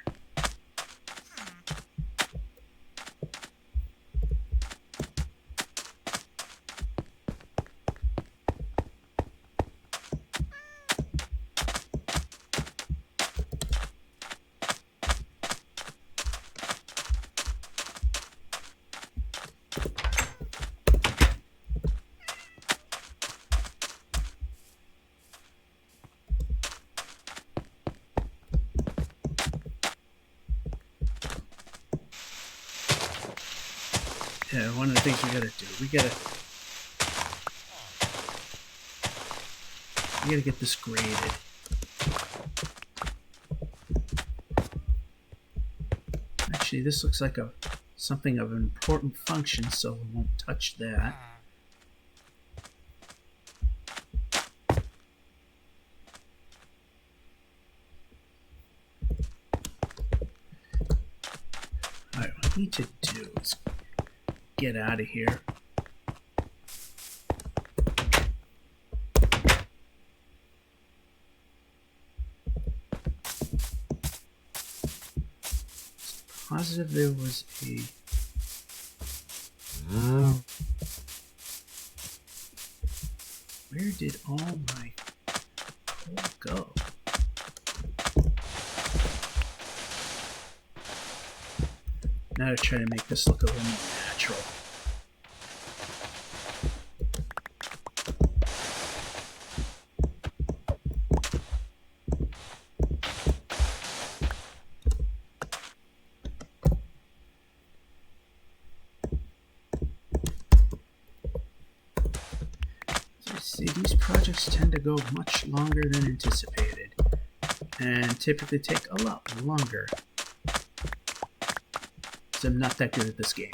Yeah, one of the things we gotta do, we gotta get this graded. Actually, this looks like something of an important function, so we won't touch that. Alright, what I need to do is get out of here. Positive there was a where did all my coal go? Now to try to make this look a little more natural. See, these projects tend to go much longer than anticipated, and typically take a lot longer. So I'm not that good at this game.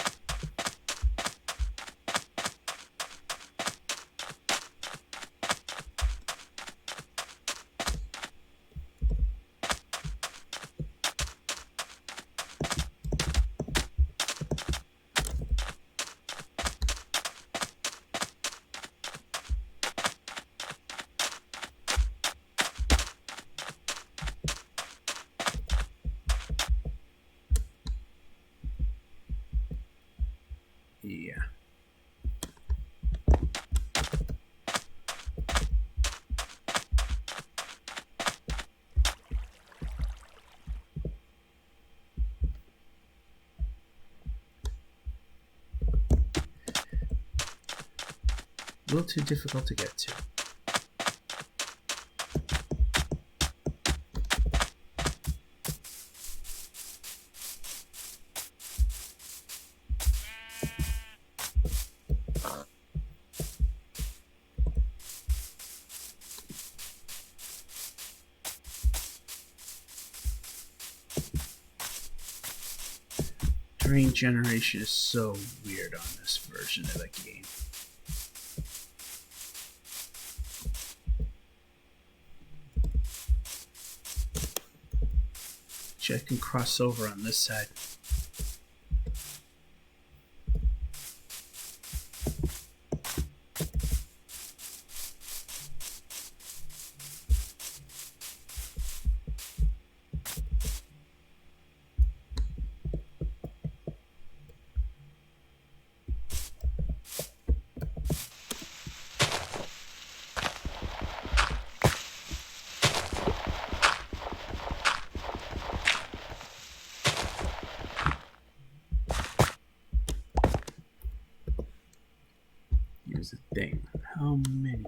Yeah. A little too difficult to get to. Terrain generation is so weird on this version of the game. Which I can cross over on this side. Here's the thing. How many?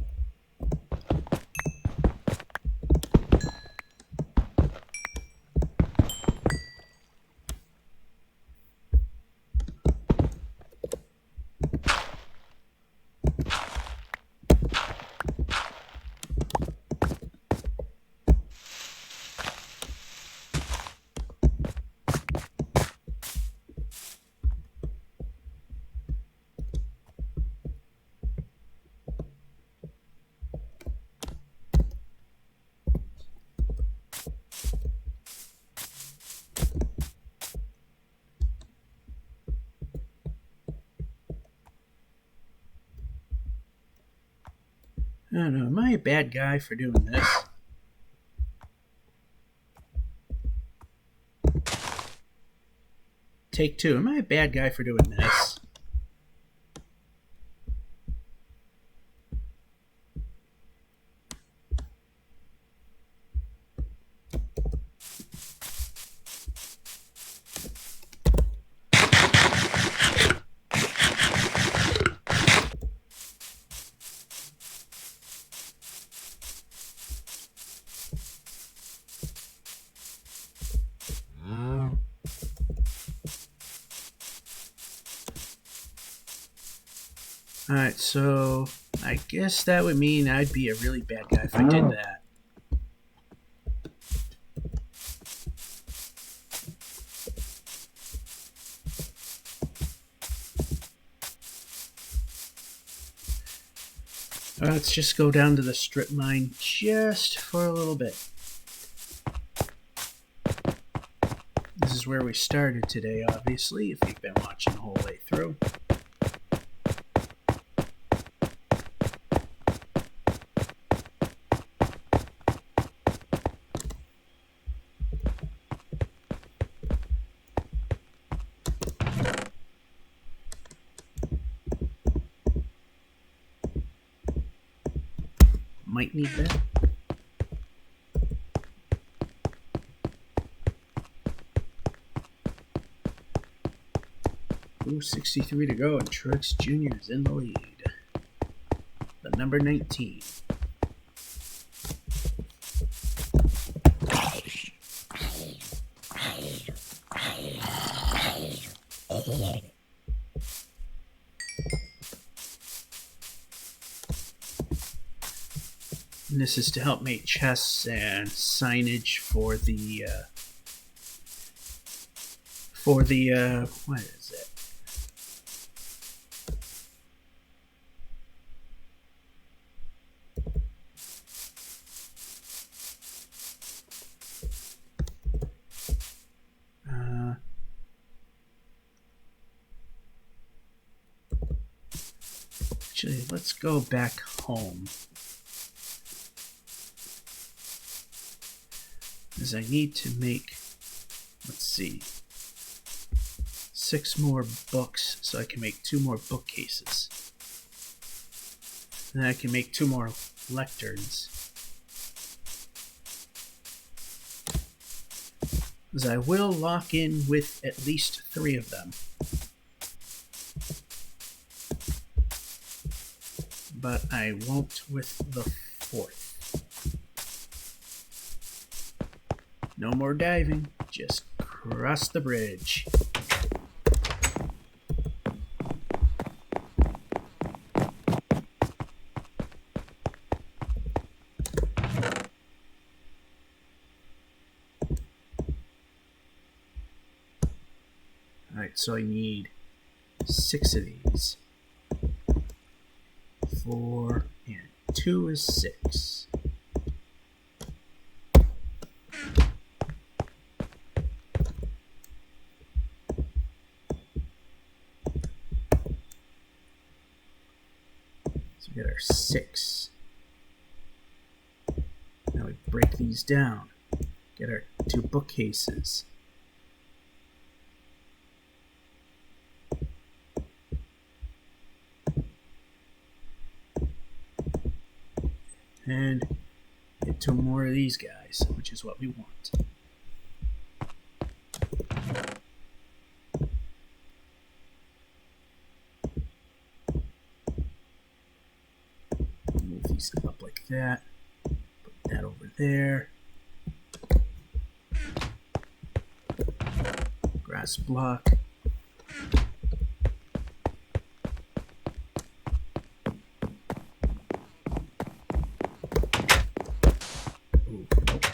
I don't know. Am I a bad guy for doing this? Take two. Am I a bad guy for doing this? Alright, so I guess that would mean I'd be a really bad guy if I did that. Let's just go down to the strip mine just for a little bit. This is where we started today, obviously, if you've been watching the whole way through. Might need that. Ooh, 63 to go, and Truex Jr. is in the lead. The number 19. And this is to help make chests and signage for the what is it? Actually, let's go back home. Because I need to make, let's see, 6 more books so I can make 2 more bookcases. And then I can make 2 more lecterns. Because I will lock in with at least 3 of them. But I won't with the 4th. No more diving, just cross the bridge. Alright, Alright, so I need 6 of these. 4 and 2 is 6. So we got our 6. Now we break these down. Get our 2 bookcases. And get 2 more of these guys, which is what we want. Move these up like that. Put that over there. Grass block. Ooh, nope.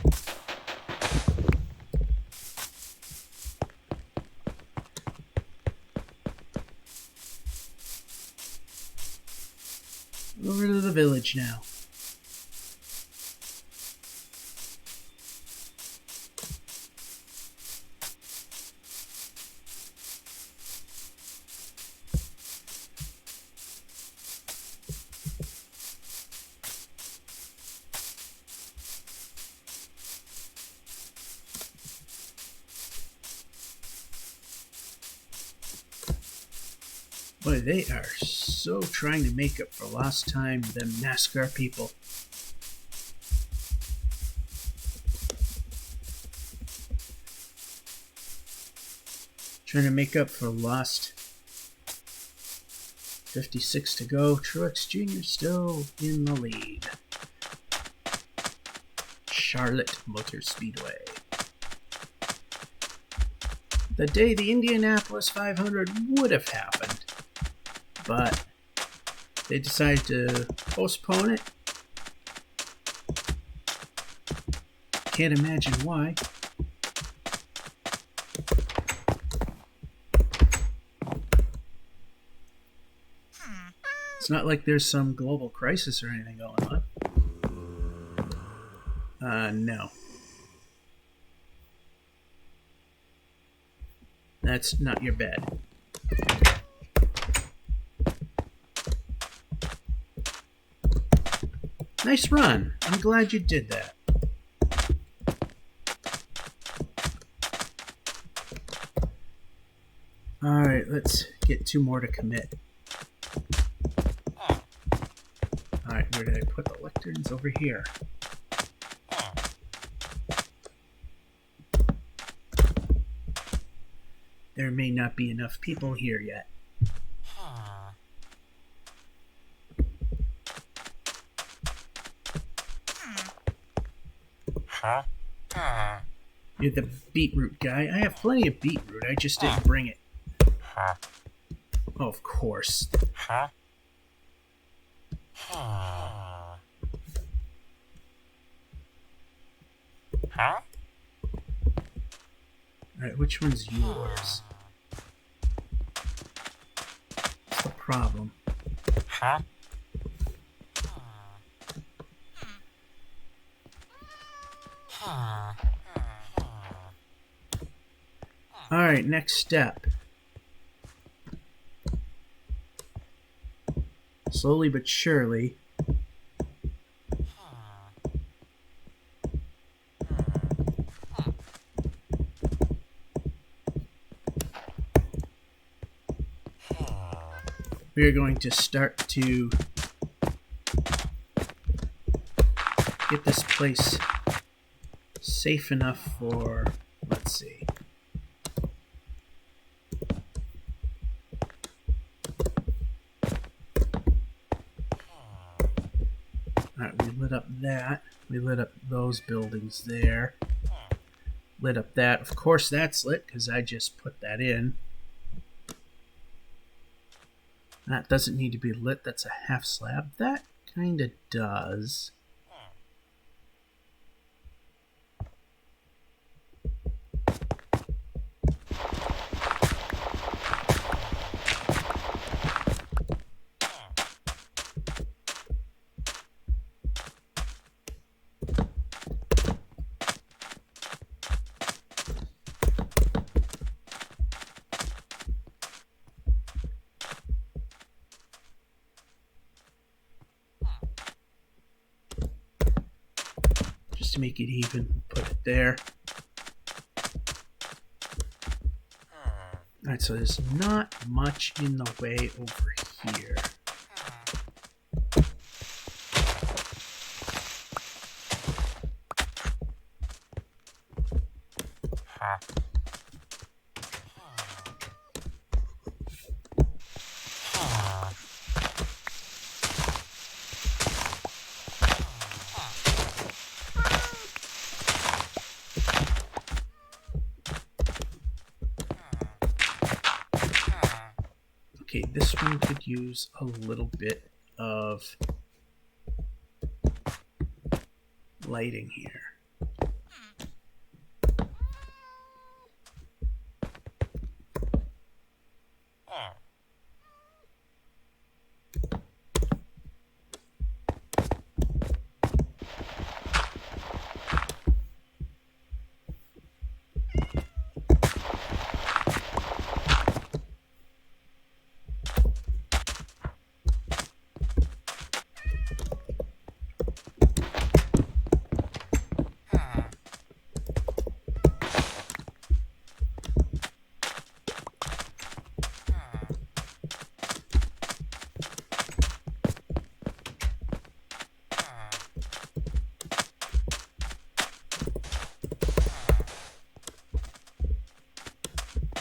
Over to the village now. Boy, they are so trying to make up for lost time, them NASCAR people. Trying to make up for lost 56 to go. Truex Jr. still in the lead. Charlotte Motor Speedway. The day the Indianapolis 500 would have happened, but they decided to postpone it. Can't imagine why. It's not like there's some global crisis or anything going on. No. That's not your bed. Nice run. I'm glad you did that. Alright, let's get 2 more to commit. Alright, where did I put the lecterns? Over here. There may not be enough people here yet. You're the beetroot guy. I have plenty of beetroot. I just didn't bring it. Oh, of course. Alright, which one's yours? What's the problem? Alright, next step. Slowly but surely. We are going to start to get this place safe enough for, let's see. Alright, we lit up that. We lit up those buildings there. Lit up that. Of course that's lit because I just put that in. That doesn't need to be lit. That's a half slab. That kind of does. Just to make it even, put it there. Alright, so there's not much in the way over here. Okay, this one could use a little bit of lighting here.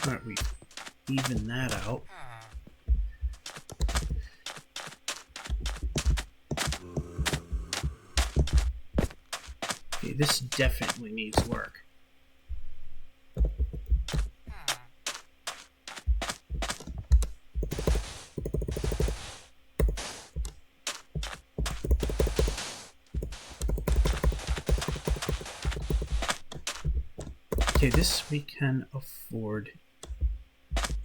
Alright, we even that out. Okay, this definitely needs work. Okay, this we can afford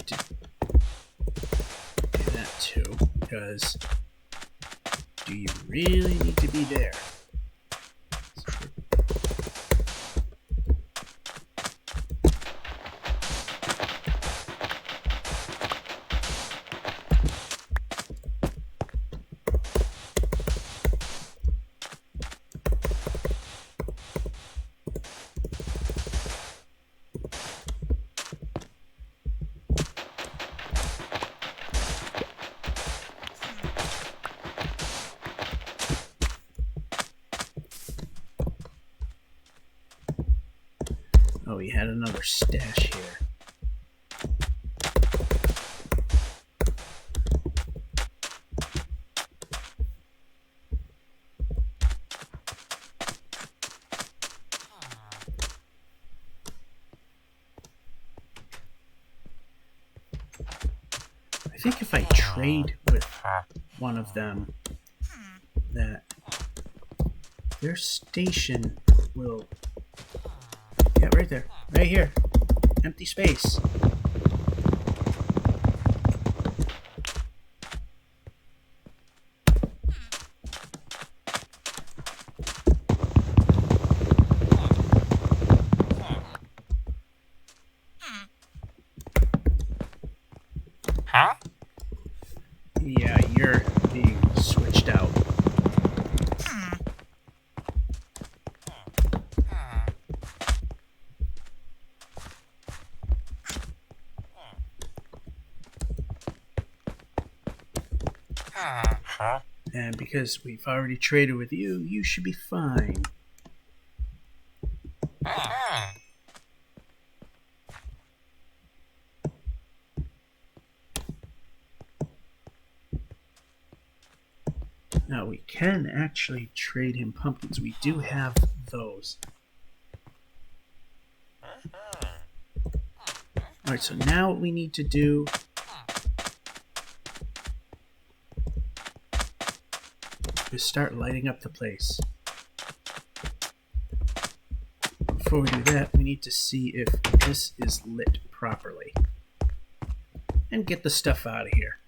to do that too, because do you really need to be there? Oh, we had another stash here. I think if I trade with one of them, that their station will... Yeah, right there. Right here. Empty space. Huh? Yeah, you're being switched out. Huh? And because we've already traded with you, you should be fine. Now we can actually trade him pumpkins. We do have those. Alright, so now what we need to do is start lighting up the place. Before we do that, we need to see if this is lit properly. And get the stuff out of here.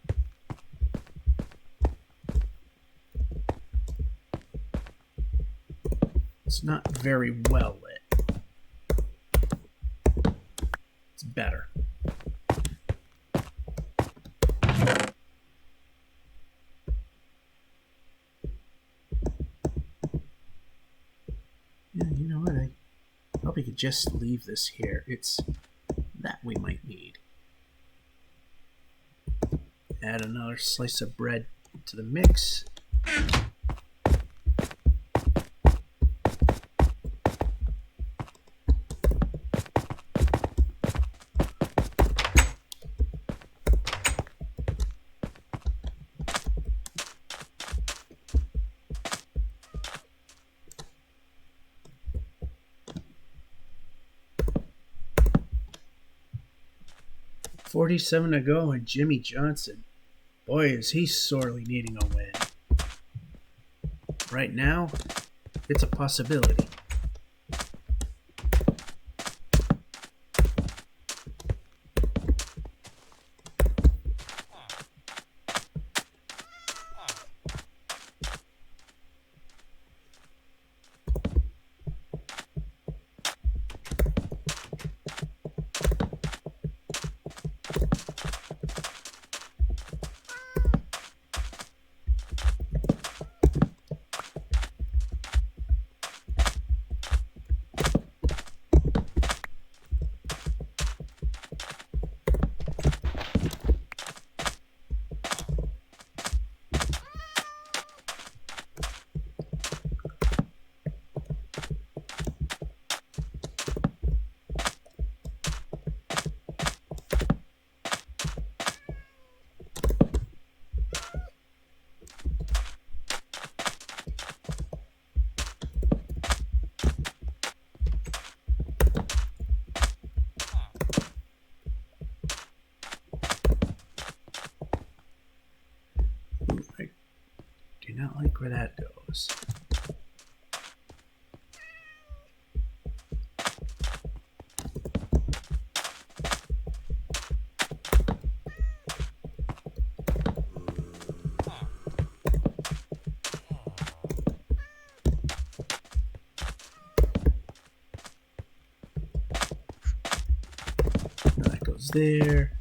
It's not very well lit. It's better. And probably could just leave this here. It's that we might need. Add another slice of bread to the mix. .47 to go, and Jimmy Johnson, boy, is he sorely needing a win. Right now, it's a possibility. I do not like where that goes. That goes there.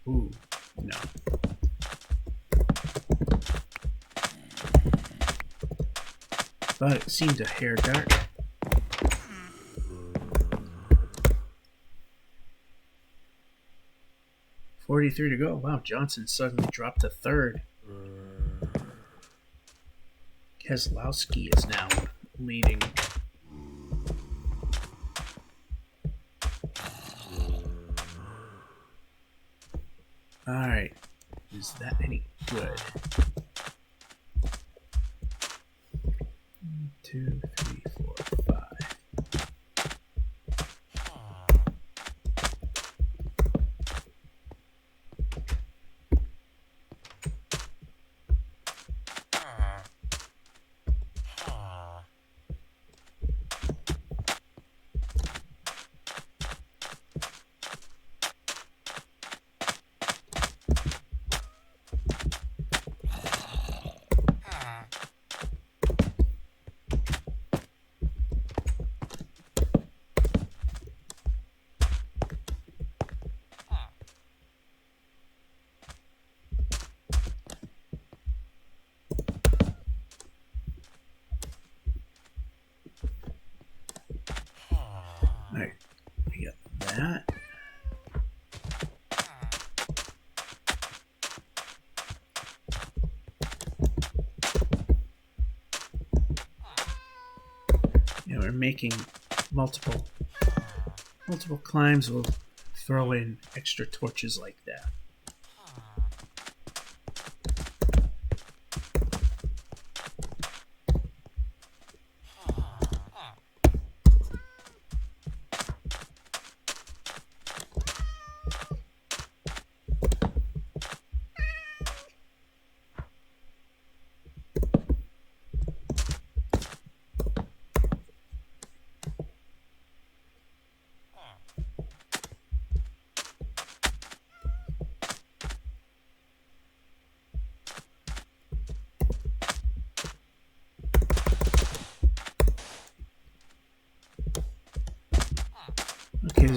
Ooh, no. Thought it seemed a hair dark. .43 to go. Wow, Johnson suddenly dropped to third. Keselowski is now leading. Alright. Is that any good? 1, 2, 3, 4, 5. Alright, we got that. Yeah, we're making multiple climbs. We'll throw in extra torches like that.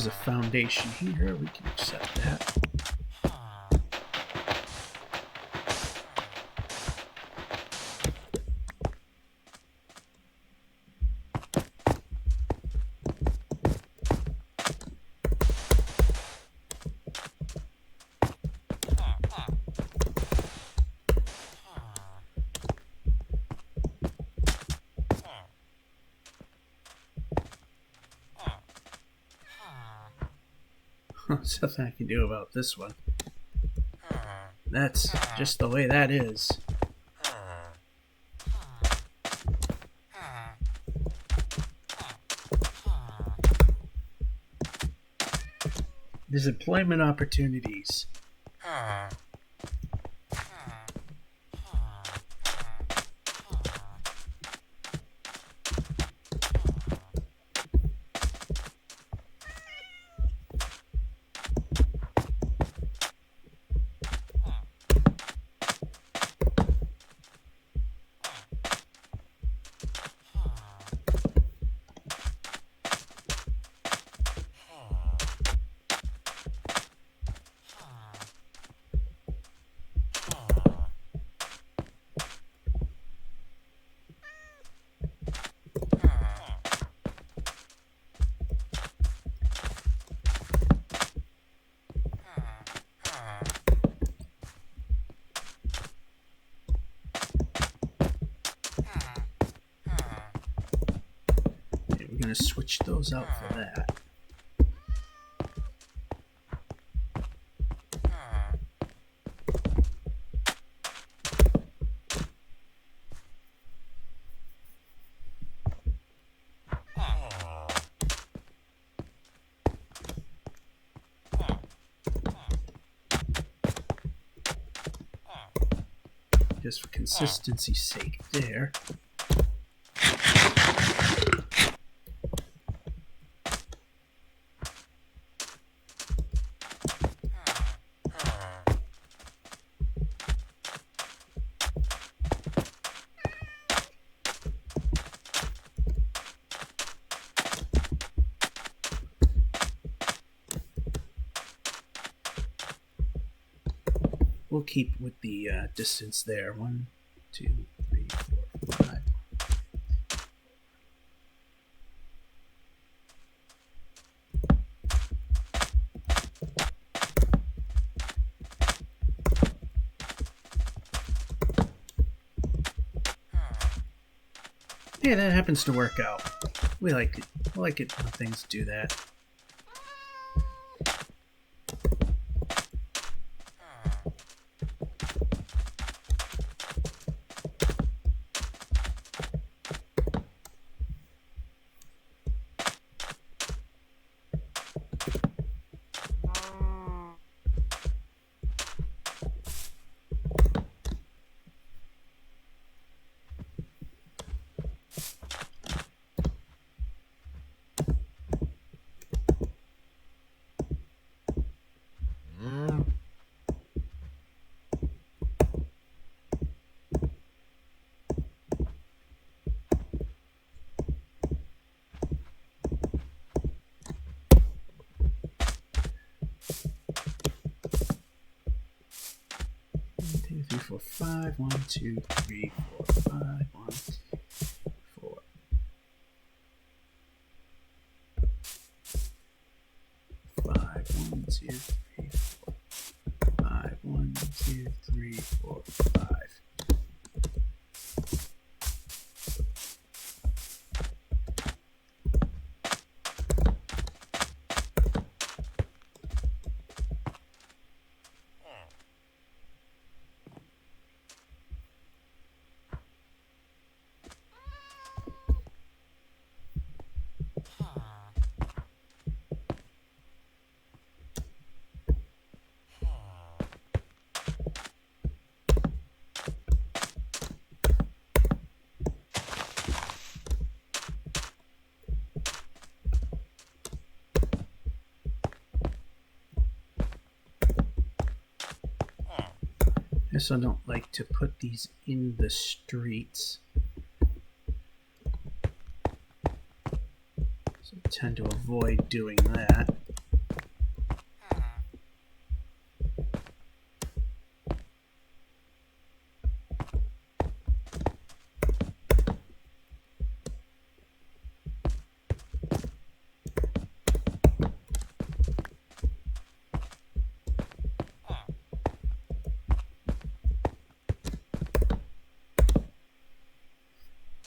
has a foundation here. We can accept that. There's nothing I can do about this one. That's just the way that is. There's employment opportunities. We're going to switch those out for that. Just for consistency's sake there. We'll keep with the distance there. 1, 2, 3, 4, 5. Yeah, that happens to work out. We like it. I like it when things do that. Three, four, five. 1, 2, 3, 4, 5. 1, 4. 5. 1, 2, 3, 4, 5. 1, 2, 3, 4, 5. I also don't like to put these in the streets. So I tend to avoid doing that.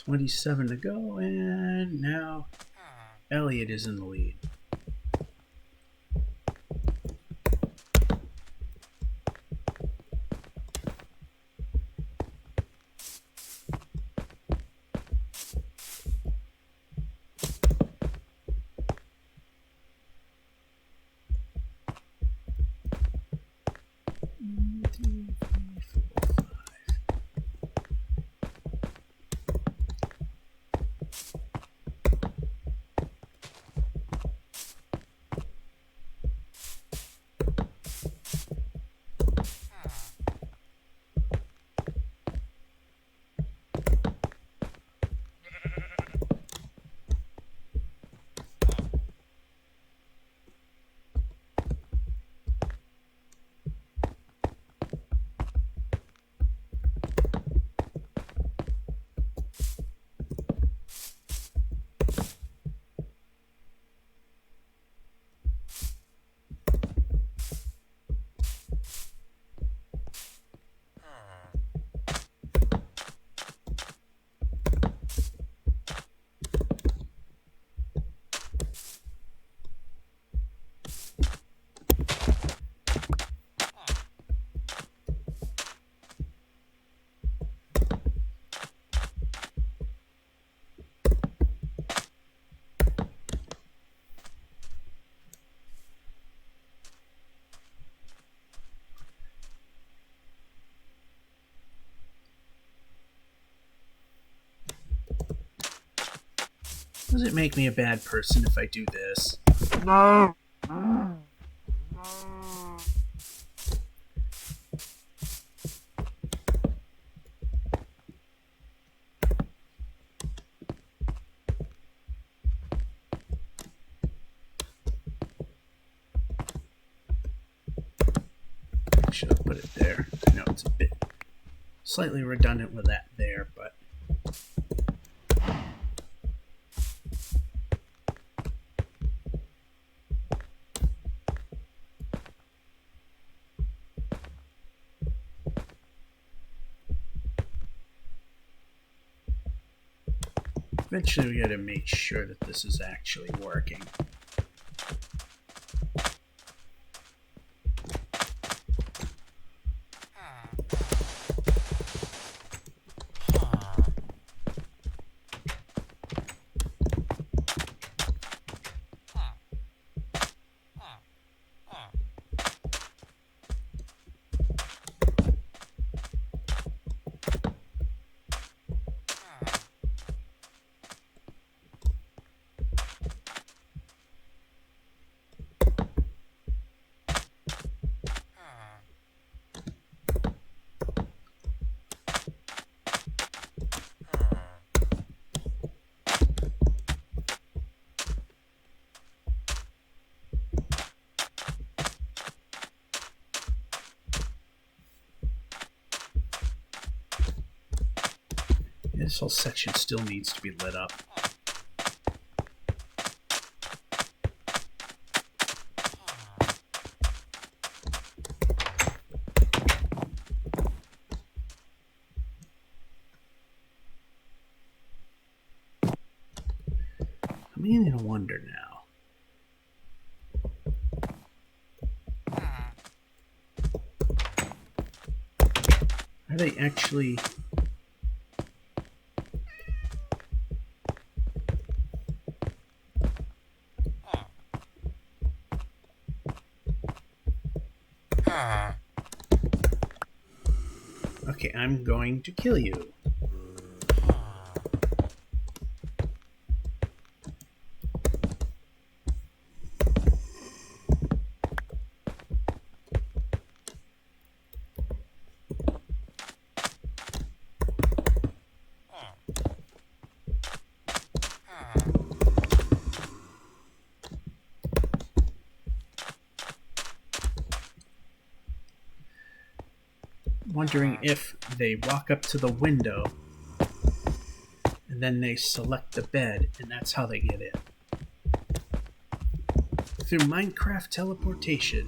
27 to go, and now Elliot is in the lead. Does it make me a bad person if I do this? No. I should have put it there. I know it's a bit slightly redundant with that there, but eventually we gotta make sure that this is actually working. This whole section still needs to be lit up. I'm beginning to wonder now. Are they actually... Okay, I'm going to kill you. Wondering if they walk up to the window and then they select the bed, and that's how they get in. Through Minecraft teleportation.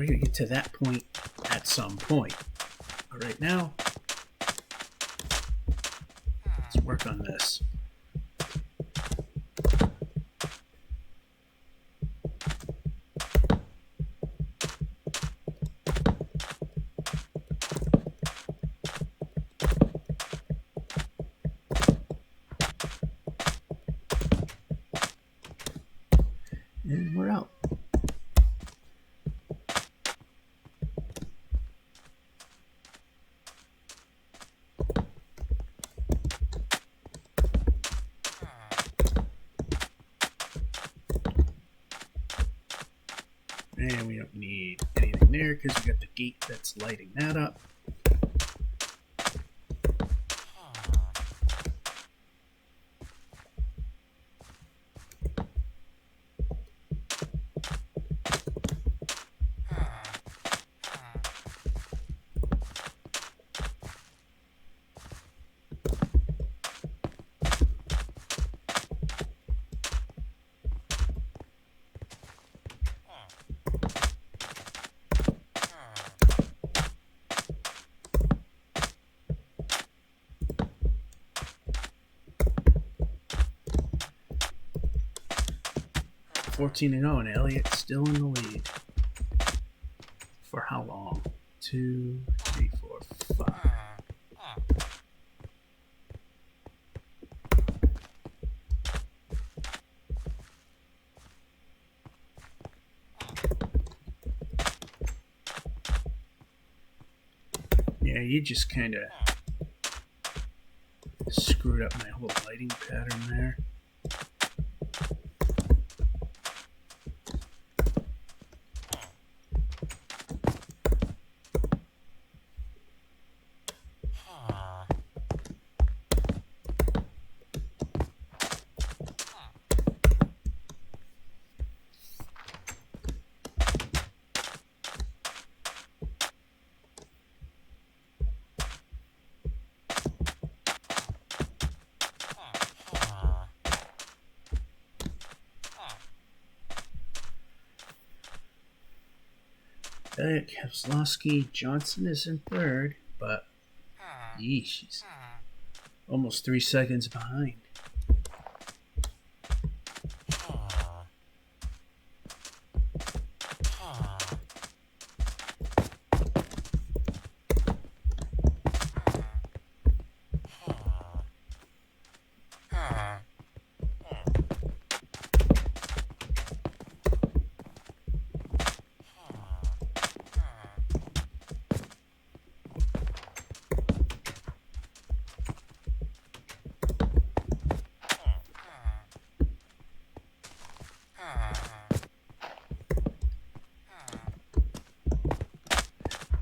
we're going to get to that point at some point. But right now, let's work on this. And we're out. And we don't need anything there because we got the gate that's lighting that up. (14-0), and Elliot's still in the lead. For how long? 2, 3, 4, 5. Yeah, you just kind of screwed up my whole lighting pattern there. Elliot Kozlowski Johnson is in third, but yeesh, she's almost 3 seconds behind.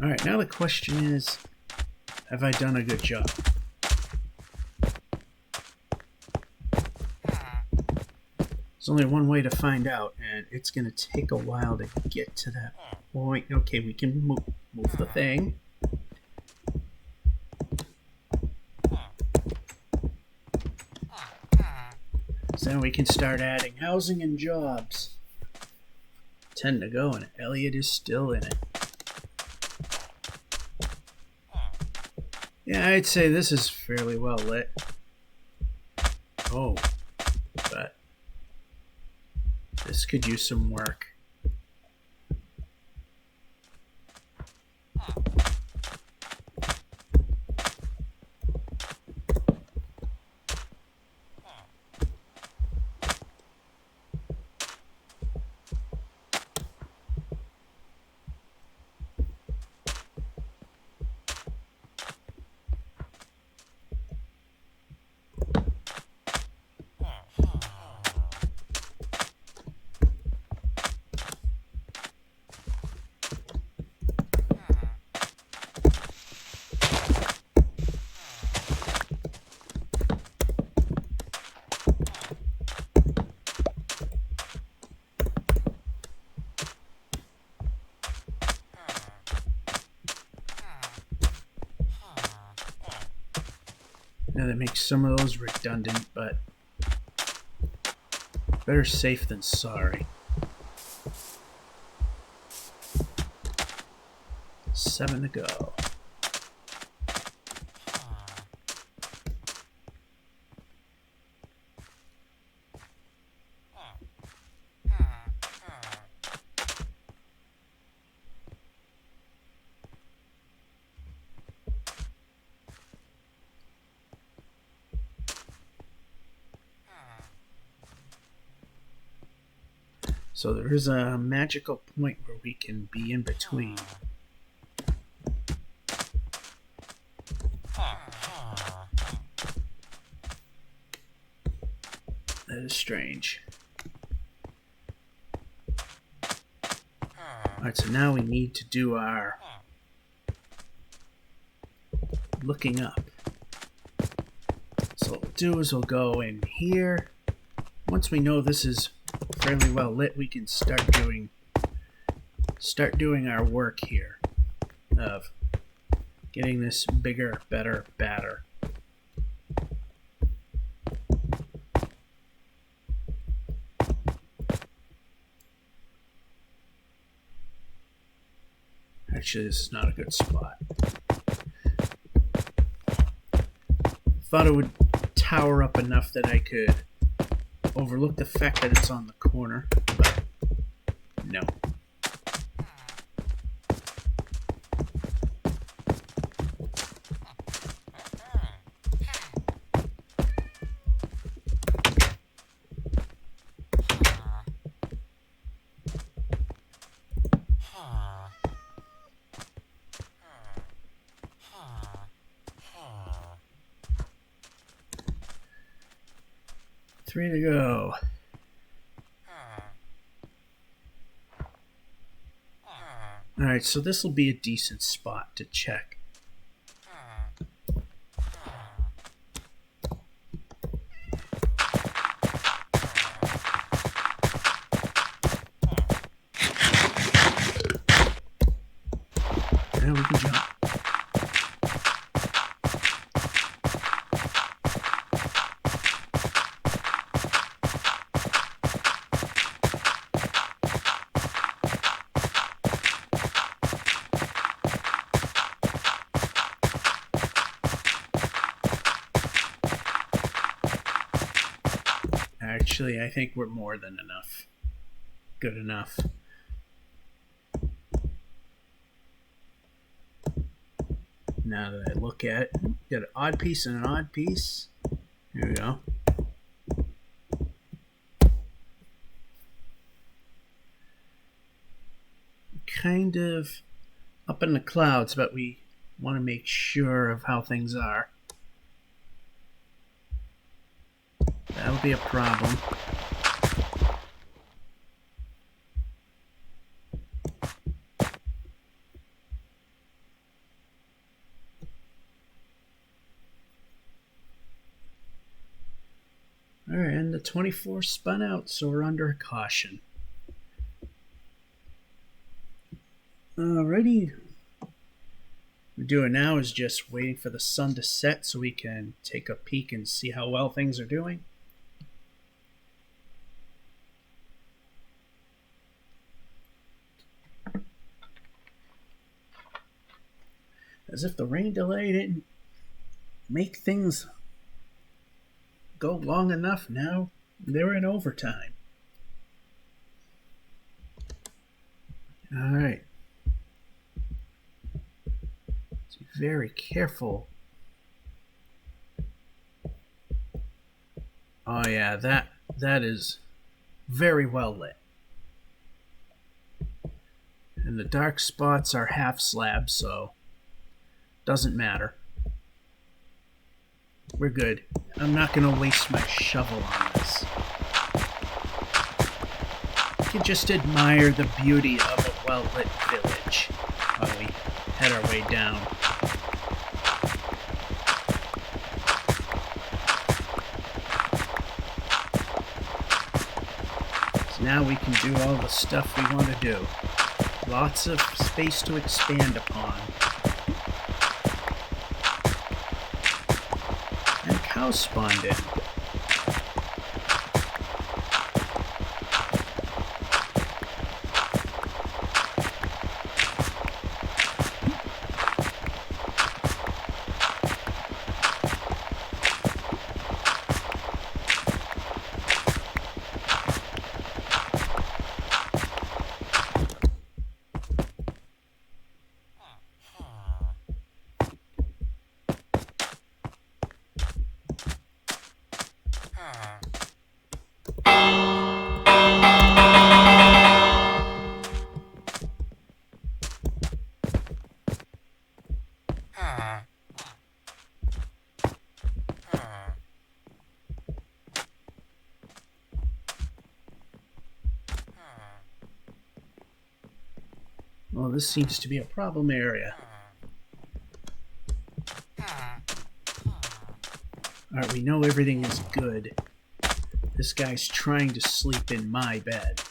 All right, now the question is, have I done a good job? There's only one way to find out, and it's going to take a while to get to that point. Okay, we can move the thing. So then we can start adding housing and jobs. 10 to go, and Elliot is still in it. Yeah, I'd say this is fairly well lit. Oh, but this could use some work. Now that makes some of those redundant, but better safe than sorry. 7 to go. So there is a magical point where we can be in between. That is strange. Alright, so now we need to do our looking up. So what we'll do is we'll go in here. Once we know this is fairly well lit, we can start doing our work here of getting this bigger, better, badder. Actually, this is not a good spot. Thought it would tower up enough that I could overlook the fact that it's on the corner, but no. Three to go. Alright, so this will be a decent spot to check. Now we can jump. Actually, I think we're more than enough. Good enough. Now that I look at it, got an odd piece and an odd piece. Here we go. Kind of up in the clouds, but we want to make sure of how things are. That'll be a problem. Alright, and the 24 spun out, so we're under caution. Alrighty. What we're doing now is just waiting for the sun to set so we can take a peek and see how well things are doing. As if the rain delay didn't make things go long enough, now they're in overtime. Alright. So be very careful. Oh yeah, that is very well lit. And the dark spots are half slabs, so doesn't matter. We're good. I'm not going to waste my shovel on this. We can just admire the beauty of a well-lit village while we head our way down. So now we can do all the stuff we want to do. Lots of space to expand upon. Cows spawned in. this seems to be a problem area. Alright, we know everything is good. This guy's trying to sleep in my bed.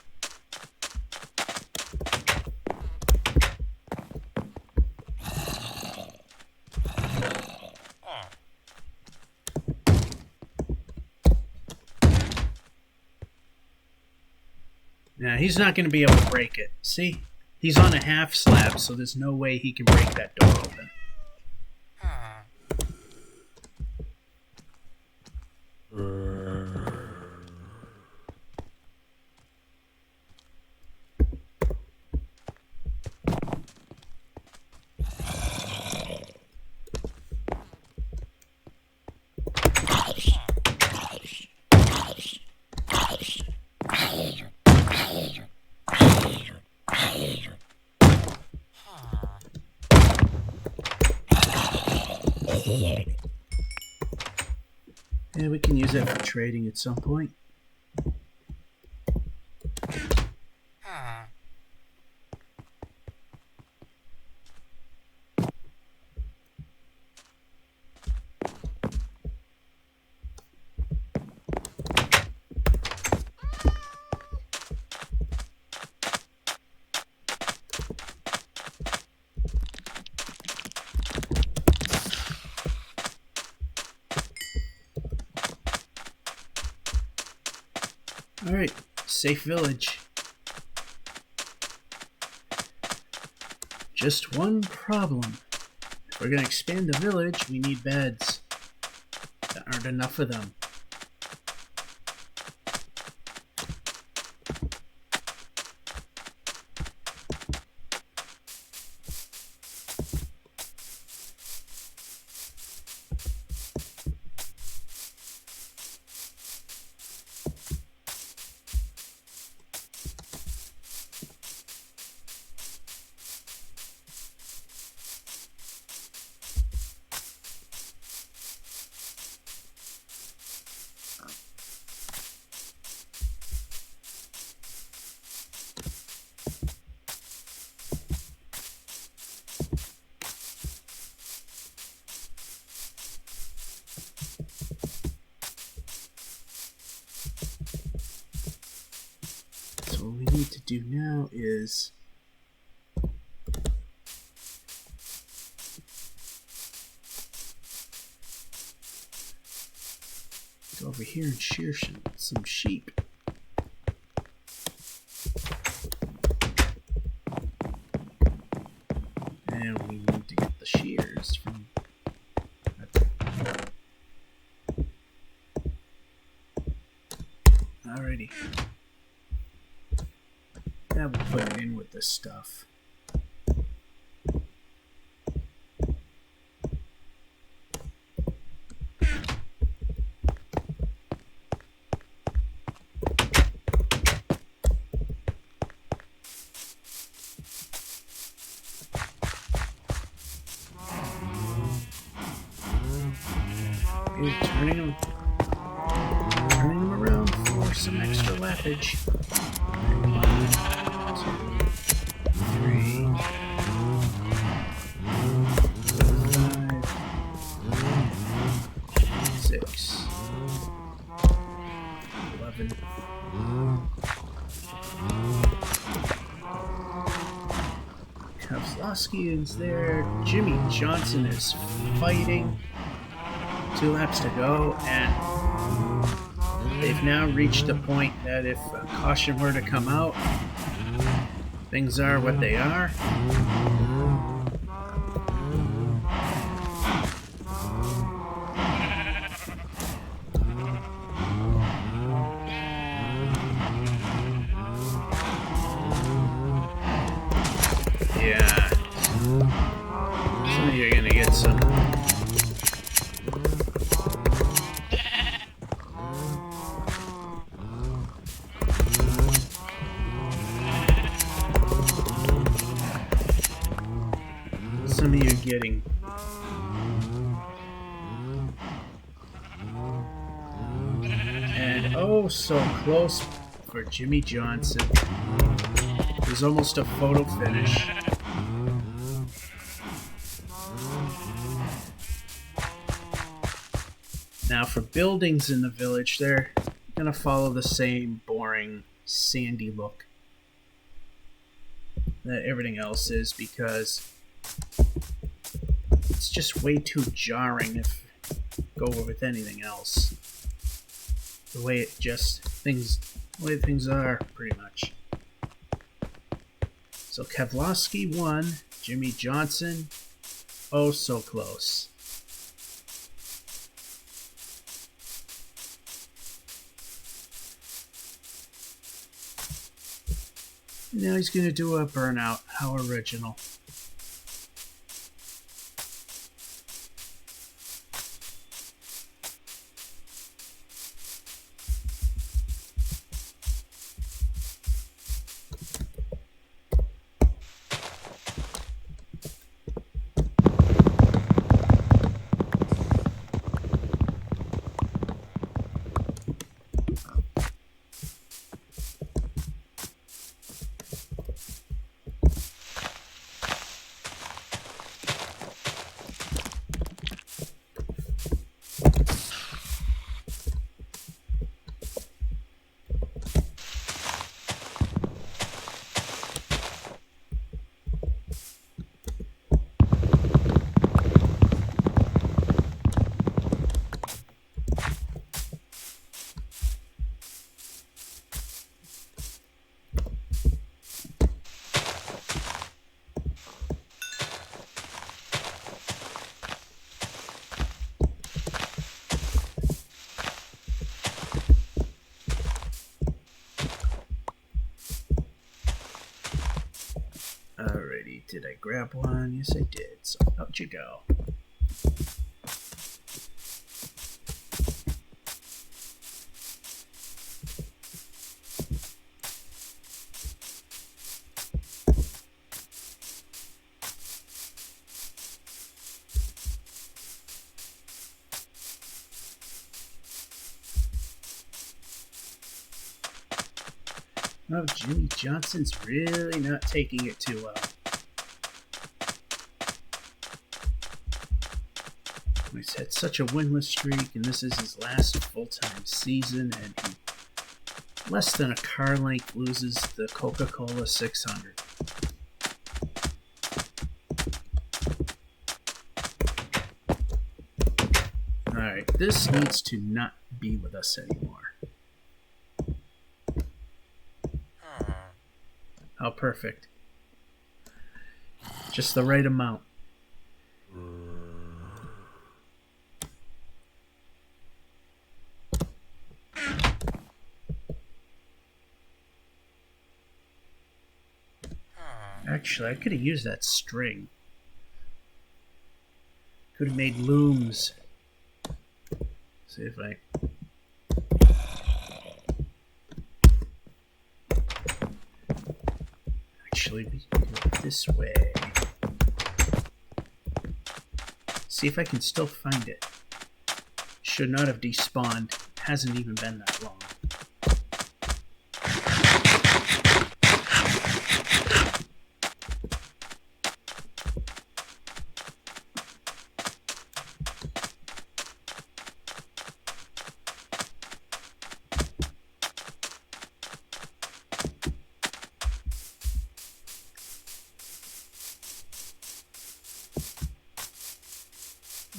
Now, he's not going to be able to break it. See? He's on a half slab, so there's no way he can break that door open. Yeah, we can use that for trading at some point. Alright, safe village. Just one problem. If we're going to expand the village, we need beds. There aren't enough of them. So what we need to do now is go over here and shear some sheep. And we need to get the shears from... Alrighty. Now we'll put it in with this stuff. Turning them around for some extra lappage. 1, 2, 3, 5, 6, 11. Kovsky is there. Jimmy Johnson is fighting. 2 laps to go, and they've now reached the point that if a caution were to come out, things are what they are. Yeah. So you're gonna get some... Some of you getting and oh so close for Jimmy Johnson. It was almost a photo finish. Now for buildings in the village, they're going to follow the same boring, sandy look that everything else is, because it's just way too jarring if go with anything else. The way things are, pretty much. So Kevlowski won. Jimmy Johnson, oh so close. Now he's going to do a burnout. How original. Alrighty, did I grab one? Yes, I did. So out you go. Oh, Jimmy Johnson's really not taking it too well. He's had such a winless streak, and this is his last full-time season, and he less than a car length loses the Coca-Cola 600. Alright, this needs to not be with us anymore. How perfect. Just the right amount. Actually, I could have used that string. Could have made looms. See if I... Actually, we can go this way. See if I can still find it. Should not have despawned. Hasn't even been that long.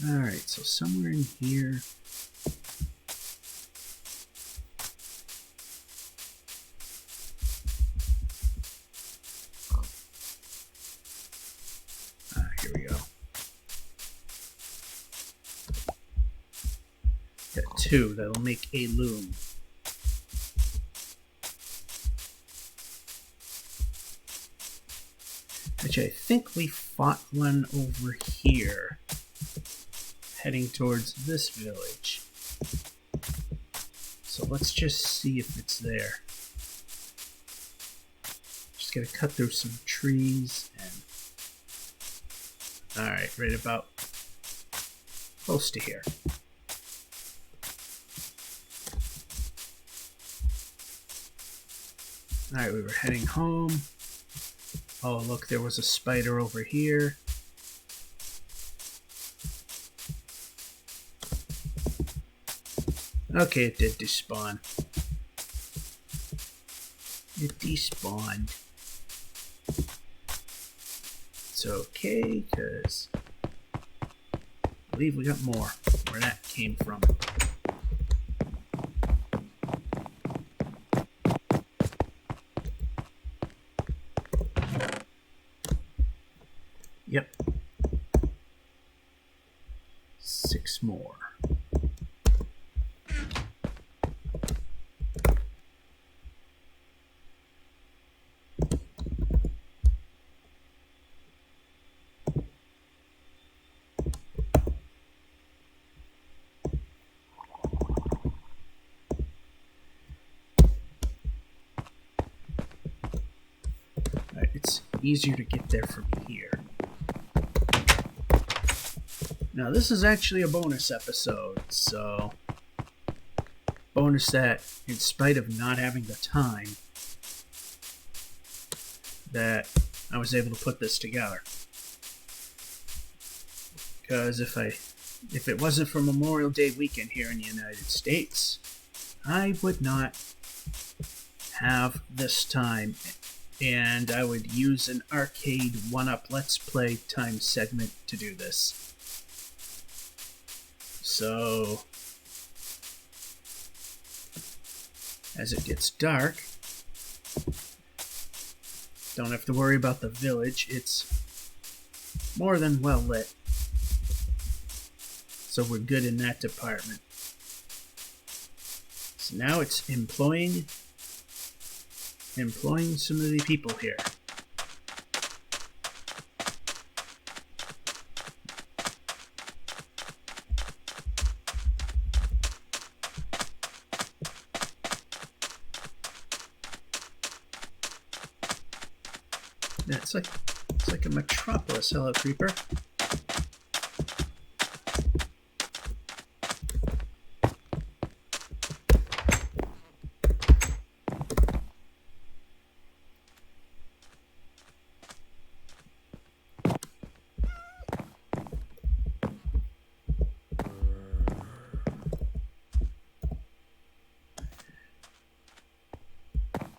Alright, so somewhere in here. Here we go. Got two that'll make a loom. Which I think we fought one over here, heading towards this village. So let's just see if it's there. Just gotta cut through some trees and... Alright, right about close to here. Alright, we were heading home. Oh, look, there was a spider over here. Okay, it did despawn. It despawned. It's okay, because I believe we got more where that came from. Yep. 6 more. Alright, it's easier to get there from here. Now, this is actually a bonus episode, so bonus that, in spite of not having the time, that I was able to put this together. Because if it wasn't for Memorial Day weekend here in the United States, I would not have this time, and I would use an arcade 1-up Let's Play time segment to do this. So, as it gets dark, don't have to worry about the village. It's more than well lit. So we're good in that department. So now it's employing some of the people here. Yeah, it's like a metropolis. Hello, creeper.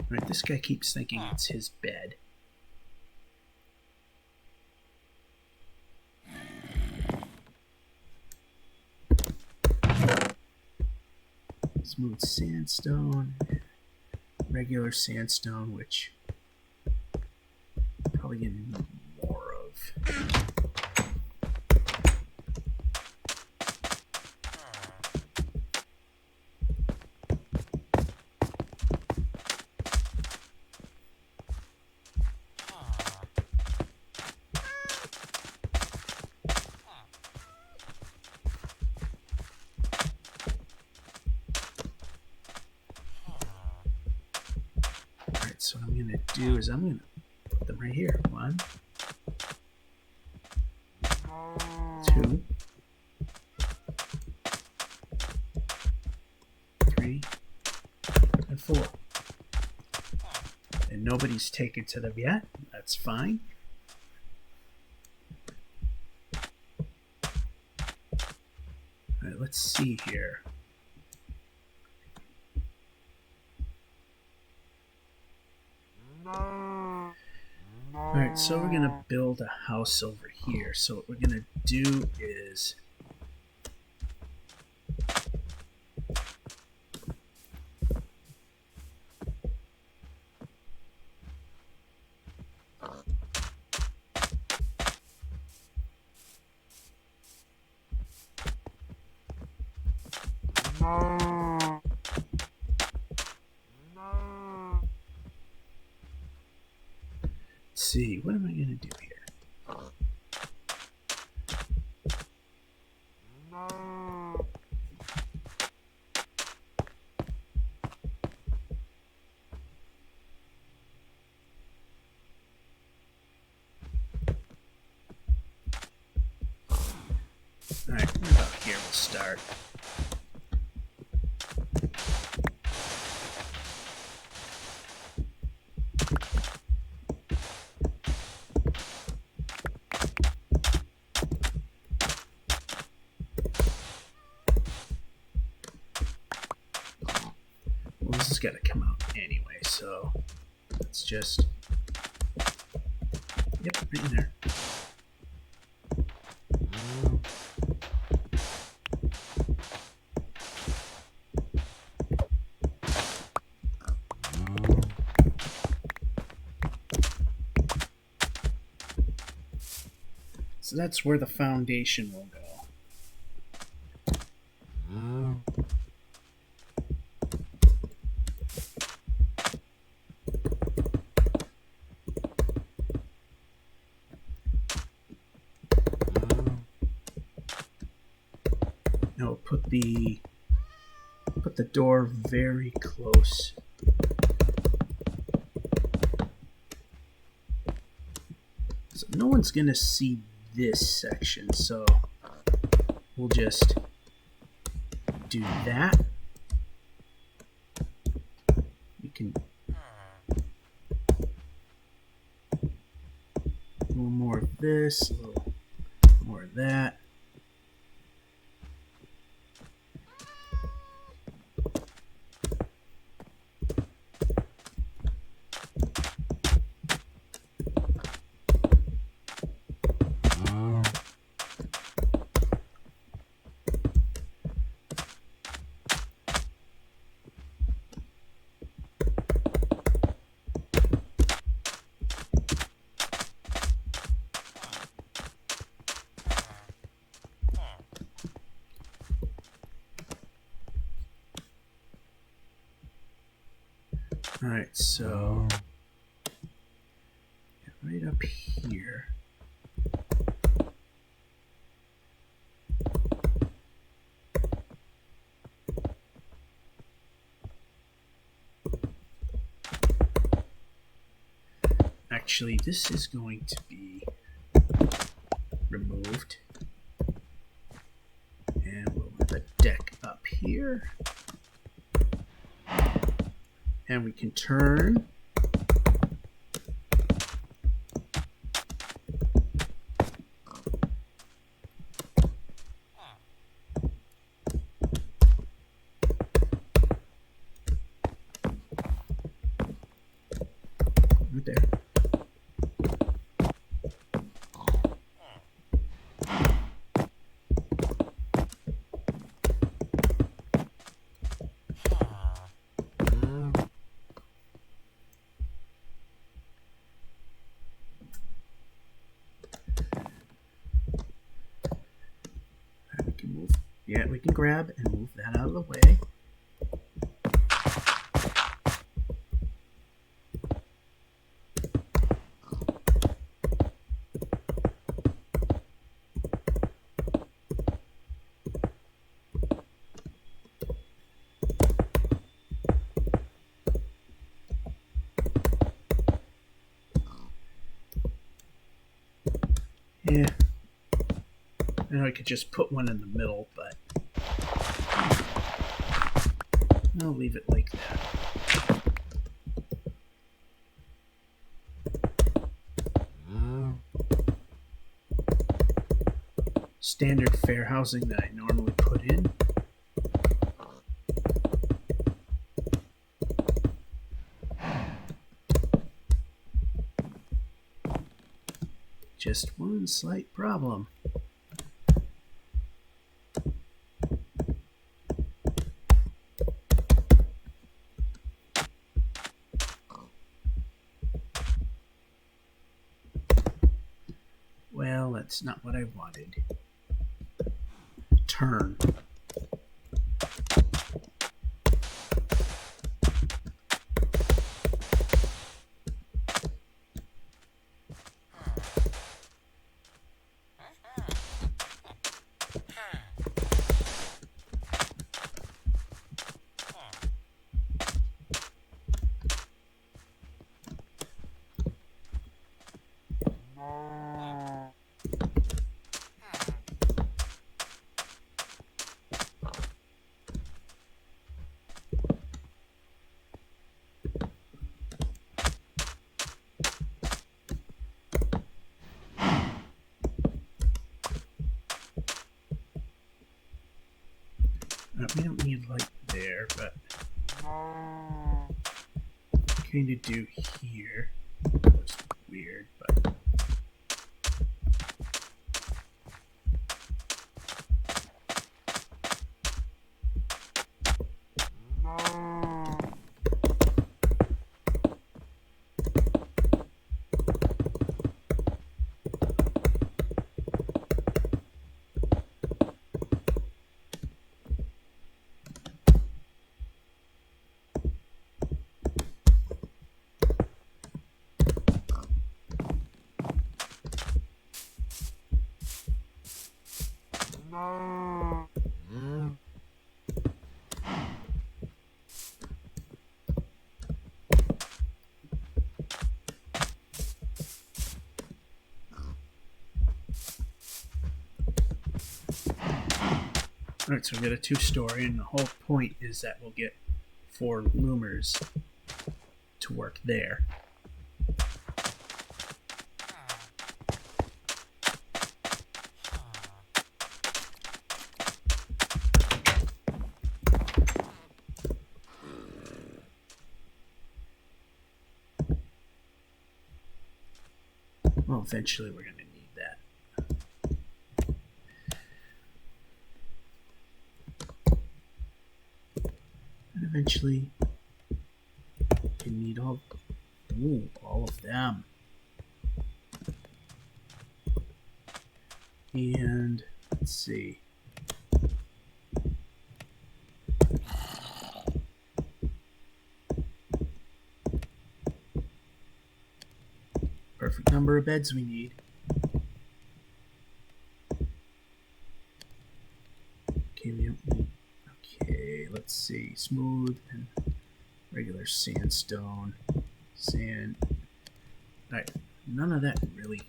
Right, this guy keeps thinking it's his bed. Smooth sandstone, regular sandstone, which I'm probably gonna need more of. So what I'm going to do is I'm going to put them right here. 1, 2, 3, and 4. And nobody's taken to them yet. That's fine. All right, let's see here. Alright, so we're going to build a house over here. So what we're going to do is see, what am I going to do here? Alright, about here we'll start. got to come out anyway, so let's just... Yep, right in there. So that's where the foundation will go. Now put the door very close. So no one's gonna see this section, so we'll just do that. We can a little more of this, a little more of that. All right, so right up here. Actually, this is going to be removed. And we'll have a deck up here. And we can turn. Right there. We can move. Yeah, we can grab and move that out of the way. Yeah. I know I could just put one in the middle, but I'll leave it like that. Standard fair housing that I normally put in. Just one slight problem. Well, that's not what I wanted. Turn. We don't need light there, but going to do here. Looks weird, but alright, so we got a 2-story, and the whole point is that we'll get 4 loomers to work there. Well, eventually we're going to need that. And eventually you need all of them. And let's see. Perfect number of beds we need. Okay, we don't need. Okay, let's see. Smooth and regular sandstone. Sand. Alright, none of that really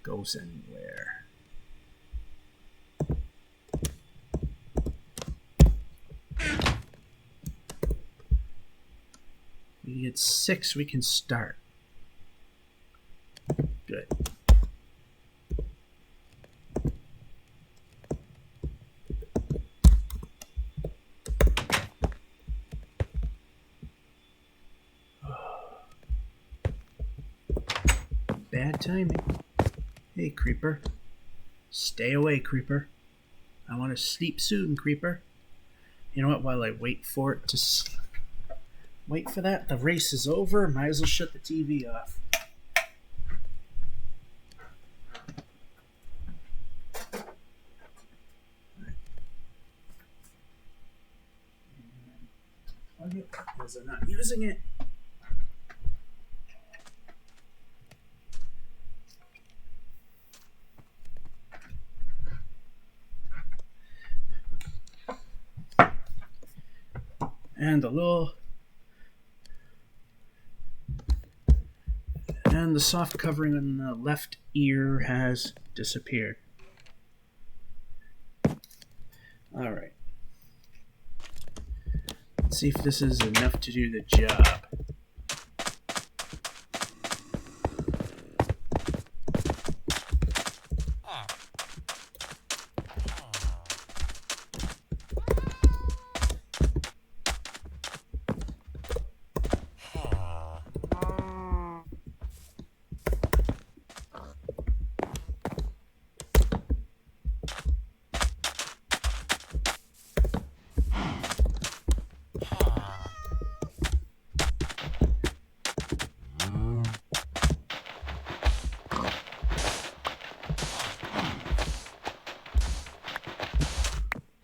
goes anywhere. We get 6, we can start. Good. Bad timing. Hey, Creeper. Stay away, Creeper. I want to sleep soon, Creeper. You know what? While I wait for it to... Wait for that. The race is over. Might as well shut the TV off. Plug it because I'm not using it. And the soft covering on the left ear has disappeared. Alright. Let's see if this is enough to do the job.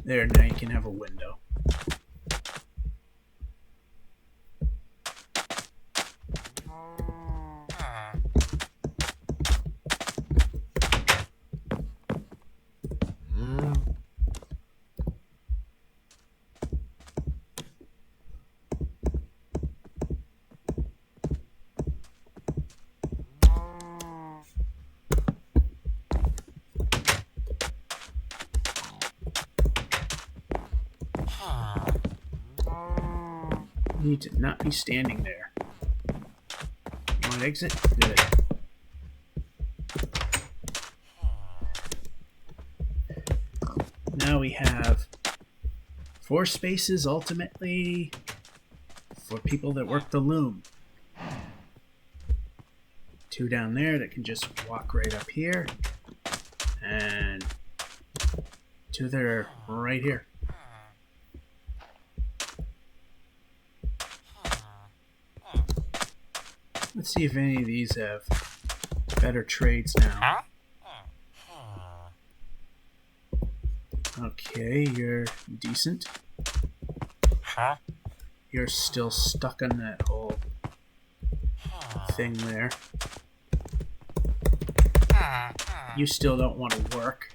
There, now you can have a window. You need to not be standing there. You want to exit? Good. Now we have 4 spaces ultimately for people that work the loom. 2 down there that can just walk right up here. And 2 that are right here. Let's see if any of these have better trades now. Okay, you're decent. You're still stuck on that whole thing there. You still don't want to work.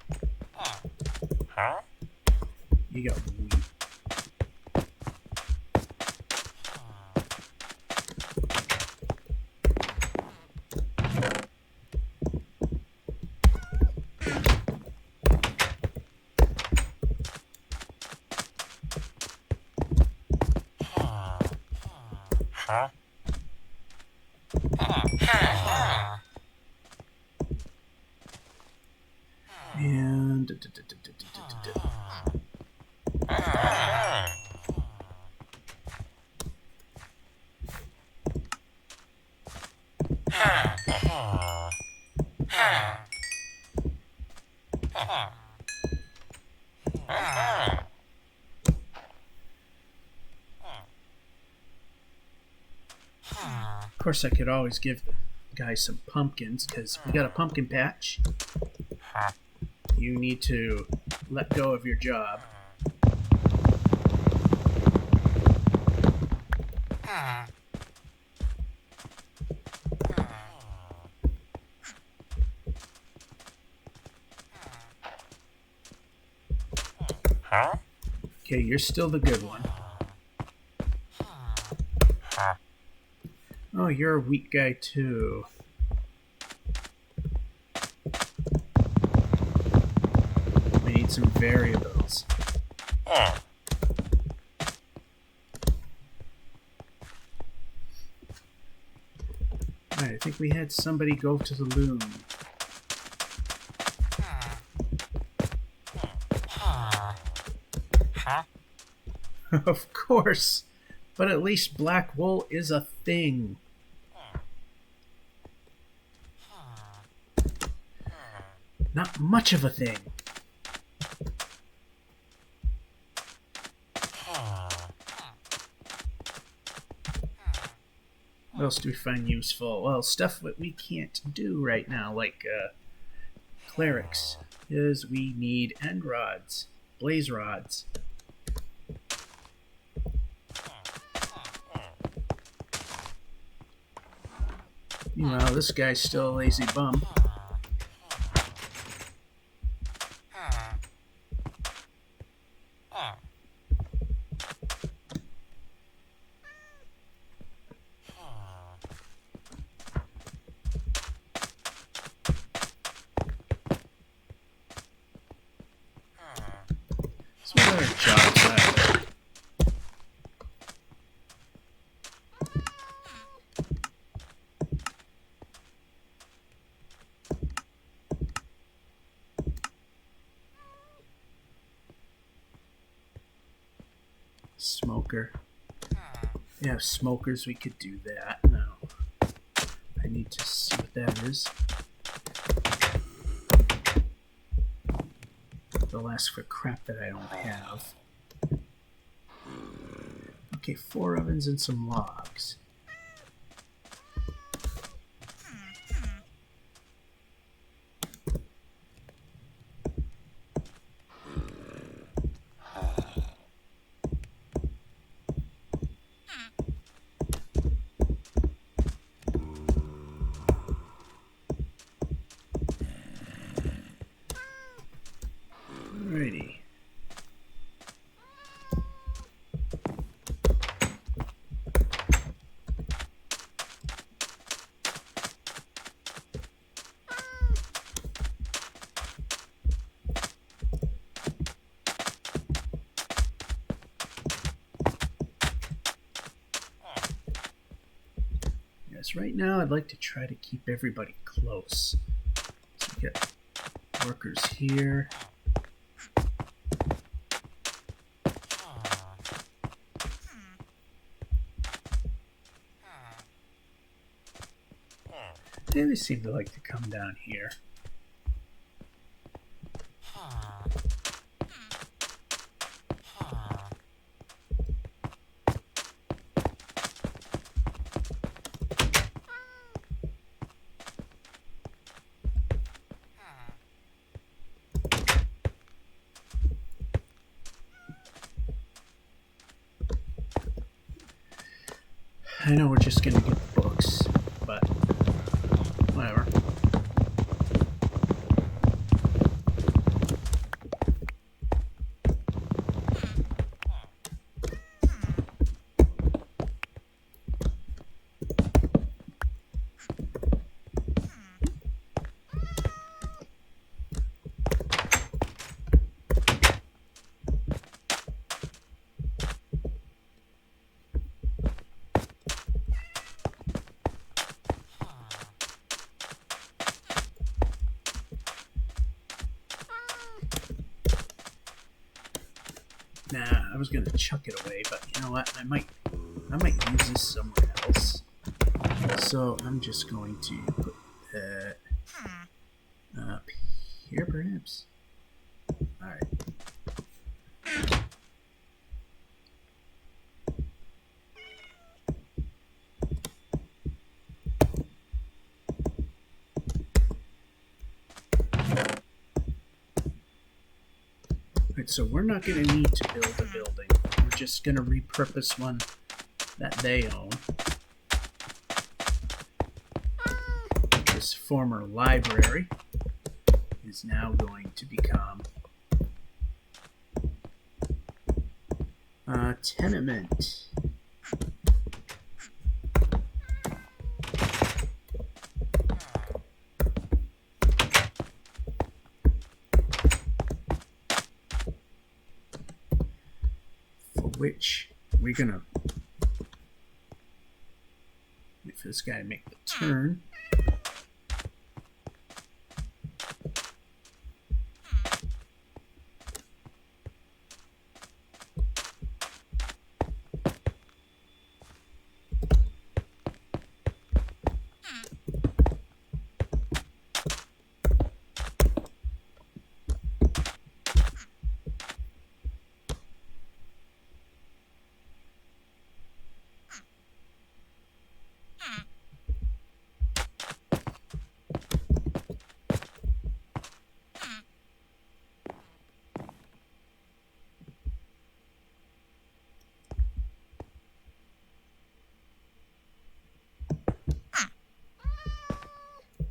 You got wheat. And of course, I could always give the guy some pumpkins because we got a pumpkin patch. You need to let go of your job. Okay, you're still the good one. Oh, you're a weak guy too. We need some variables. Alright, I think we had somebody go to the loom. Of course, but at least black wool is a thing. Not much of a thing. What else do we find useful? Well, stuff that we can't do right now, like clerics, is we need end rods, blaze rods. Meanwhile, this guy's still a lazy bum. So what other jobs are there? Smoker. Yeah, smokers, we could do that. No. I need to see what that is. They'll ask for crap that I don't have. Okay, 4 ovens and some logs. Alrighty. Yes, right now I'd like to try to keep everybody close. So we got workers here. Yeah, they seem to like to come down here. I know we're just gonna get books, but whatever. Nah, I was gonna chuck it away, but you know what? I might use this somewhere else. So I'm just going to put that up here, perhaps. All right. Alright, so we're not going to need to build a building. We're just going to repurpose one that they own. This former library is now going to become a tenement. Which we're gonna wait for this guy to make the turn.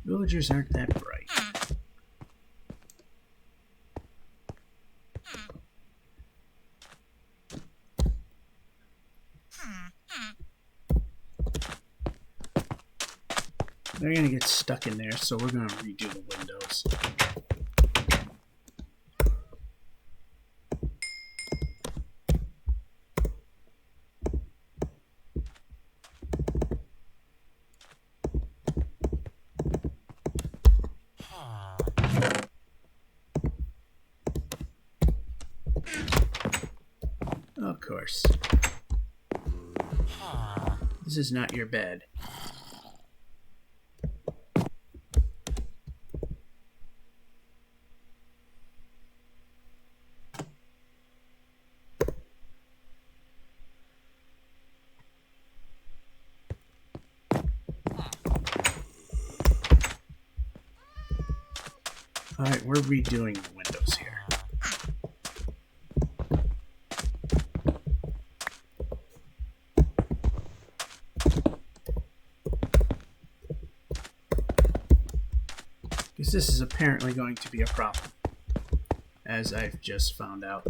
Villagers aren't that bright. They're gonna get stuck in there, so we're gonna redo the windows. Of course. This is not your bed. Alright, we're redoing the windows here. Because this is apparently going to be a problem, as I've just found out.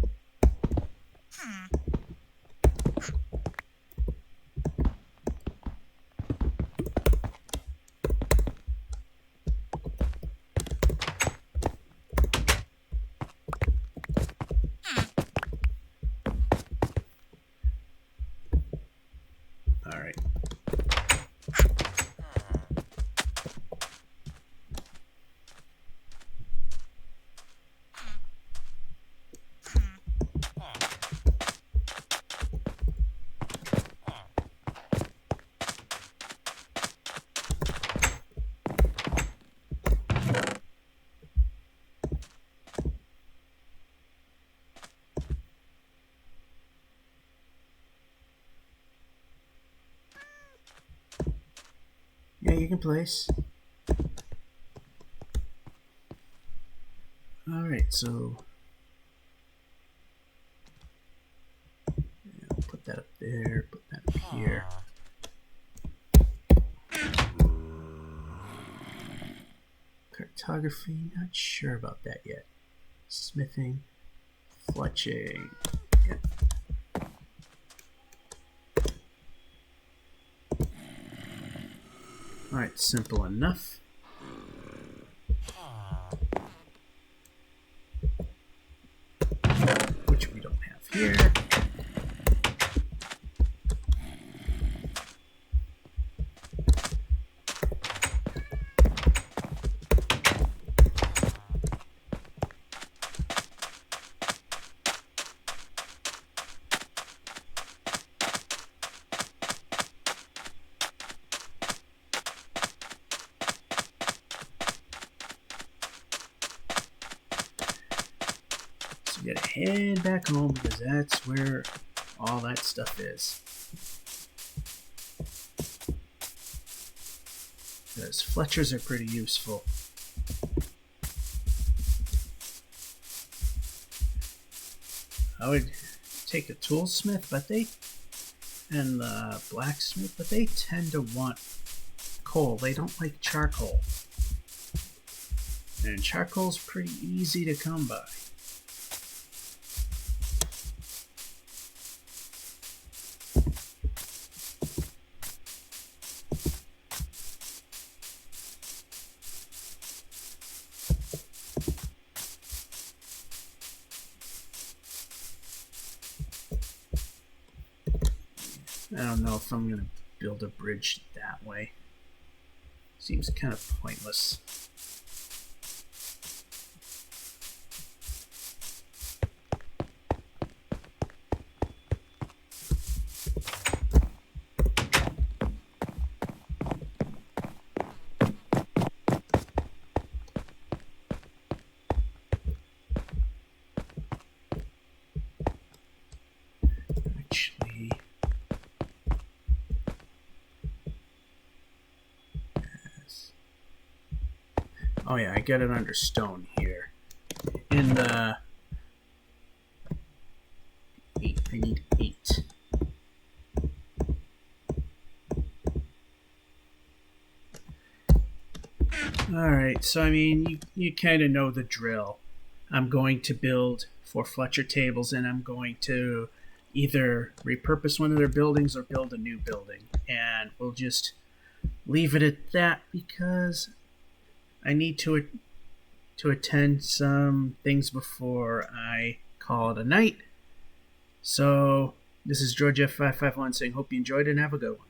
Alright. Okay, you can place. Alright, so yeah, put that up there, put that up here. Cartography, not sure about that yet. Smithing, fletching. Yeah. Alright, simple enough. Which we don't have here. So we gotta head back home because that's where all that stuff is. Because Fletchers are pretty useful. I would take a toolsmith, and the blacksmith, but they tend to want coal. They don't like charcoal. And charcoal's pretty easy to come by. I don't know if I'm going to build a bridge that way. Seems kind of pointless. Actually, yes. Oh yeah, I got it under stone here. In the 8, I need 8. Alright, so I mean, you kind of know the drill. I'm going to build 4 Fletcher tables, and I'm going to either repurpose one of their buildings or build a new building. And we'll just leave it at that because I need to attend some things before I call it a night. So this is George F551 saying hope you enjoyed it and have a good one.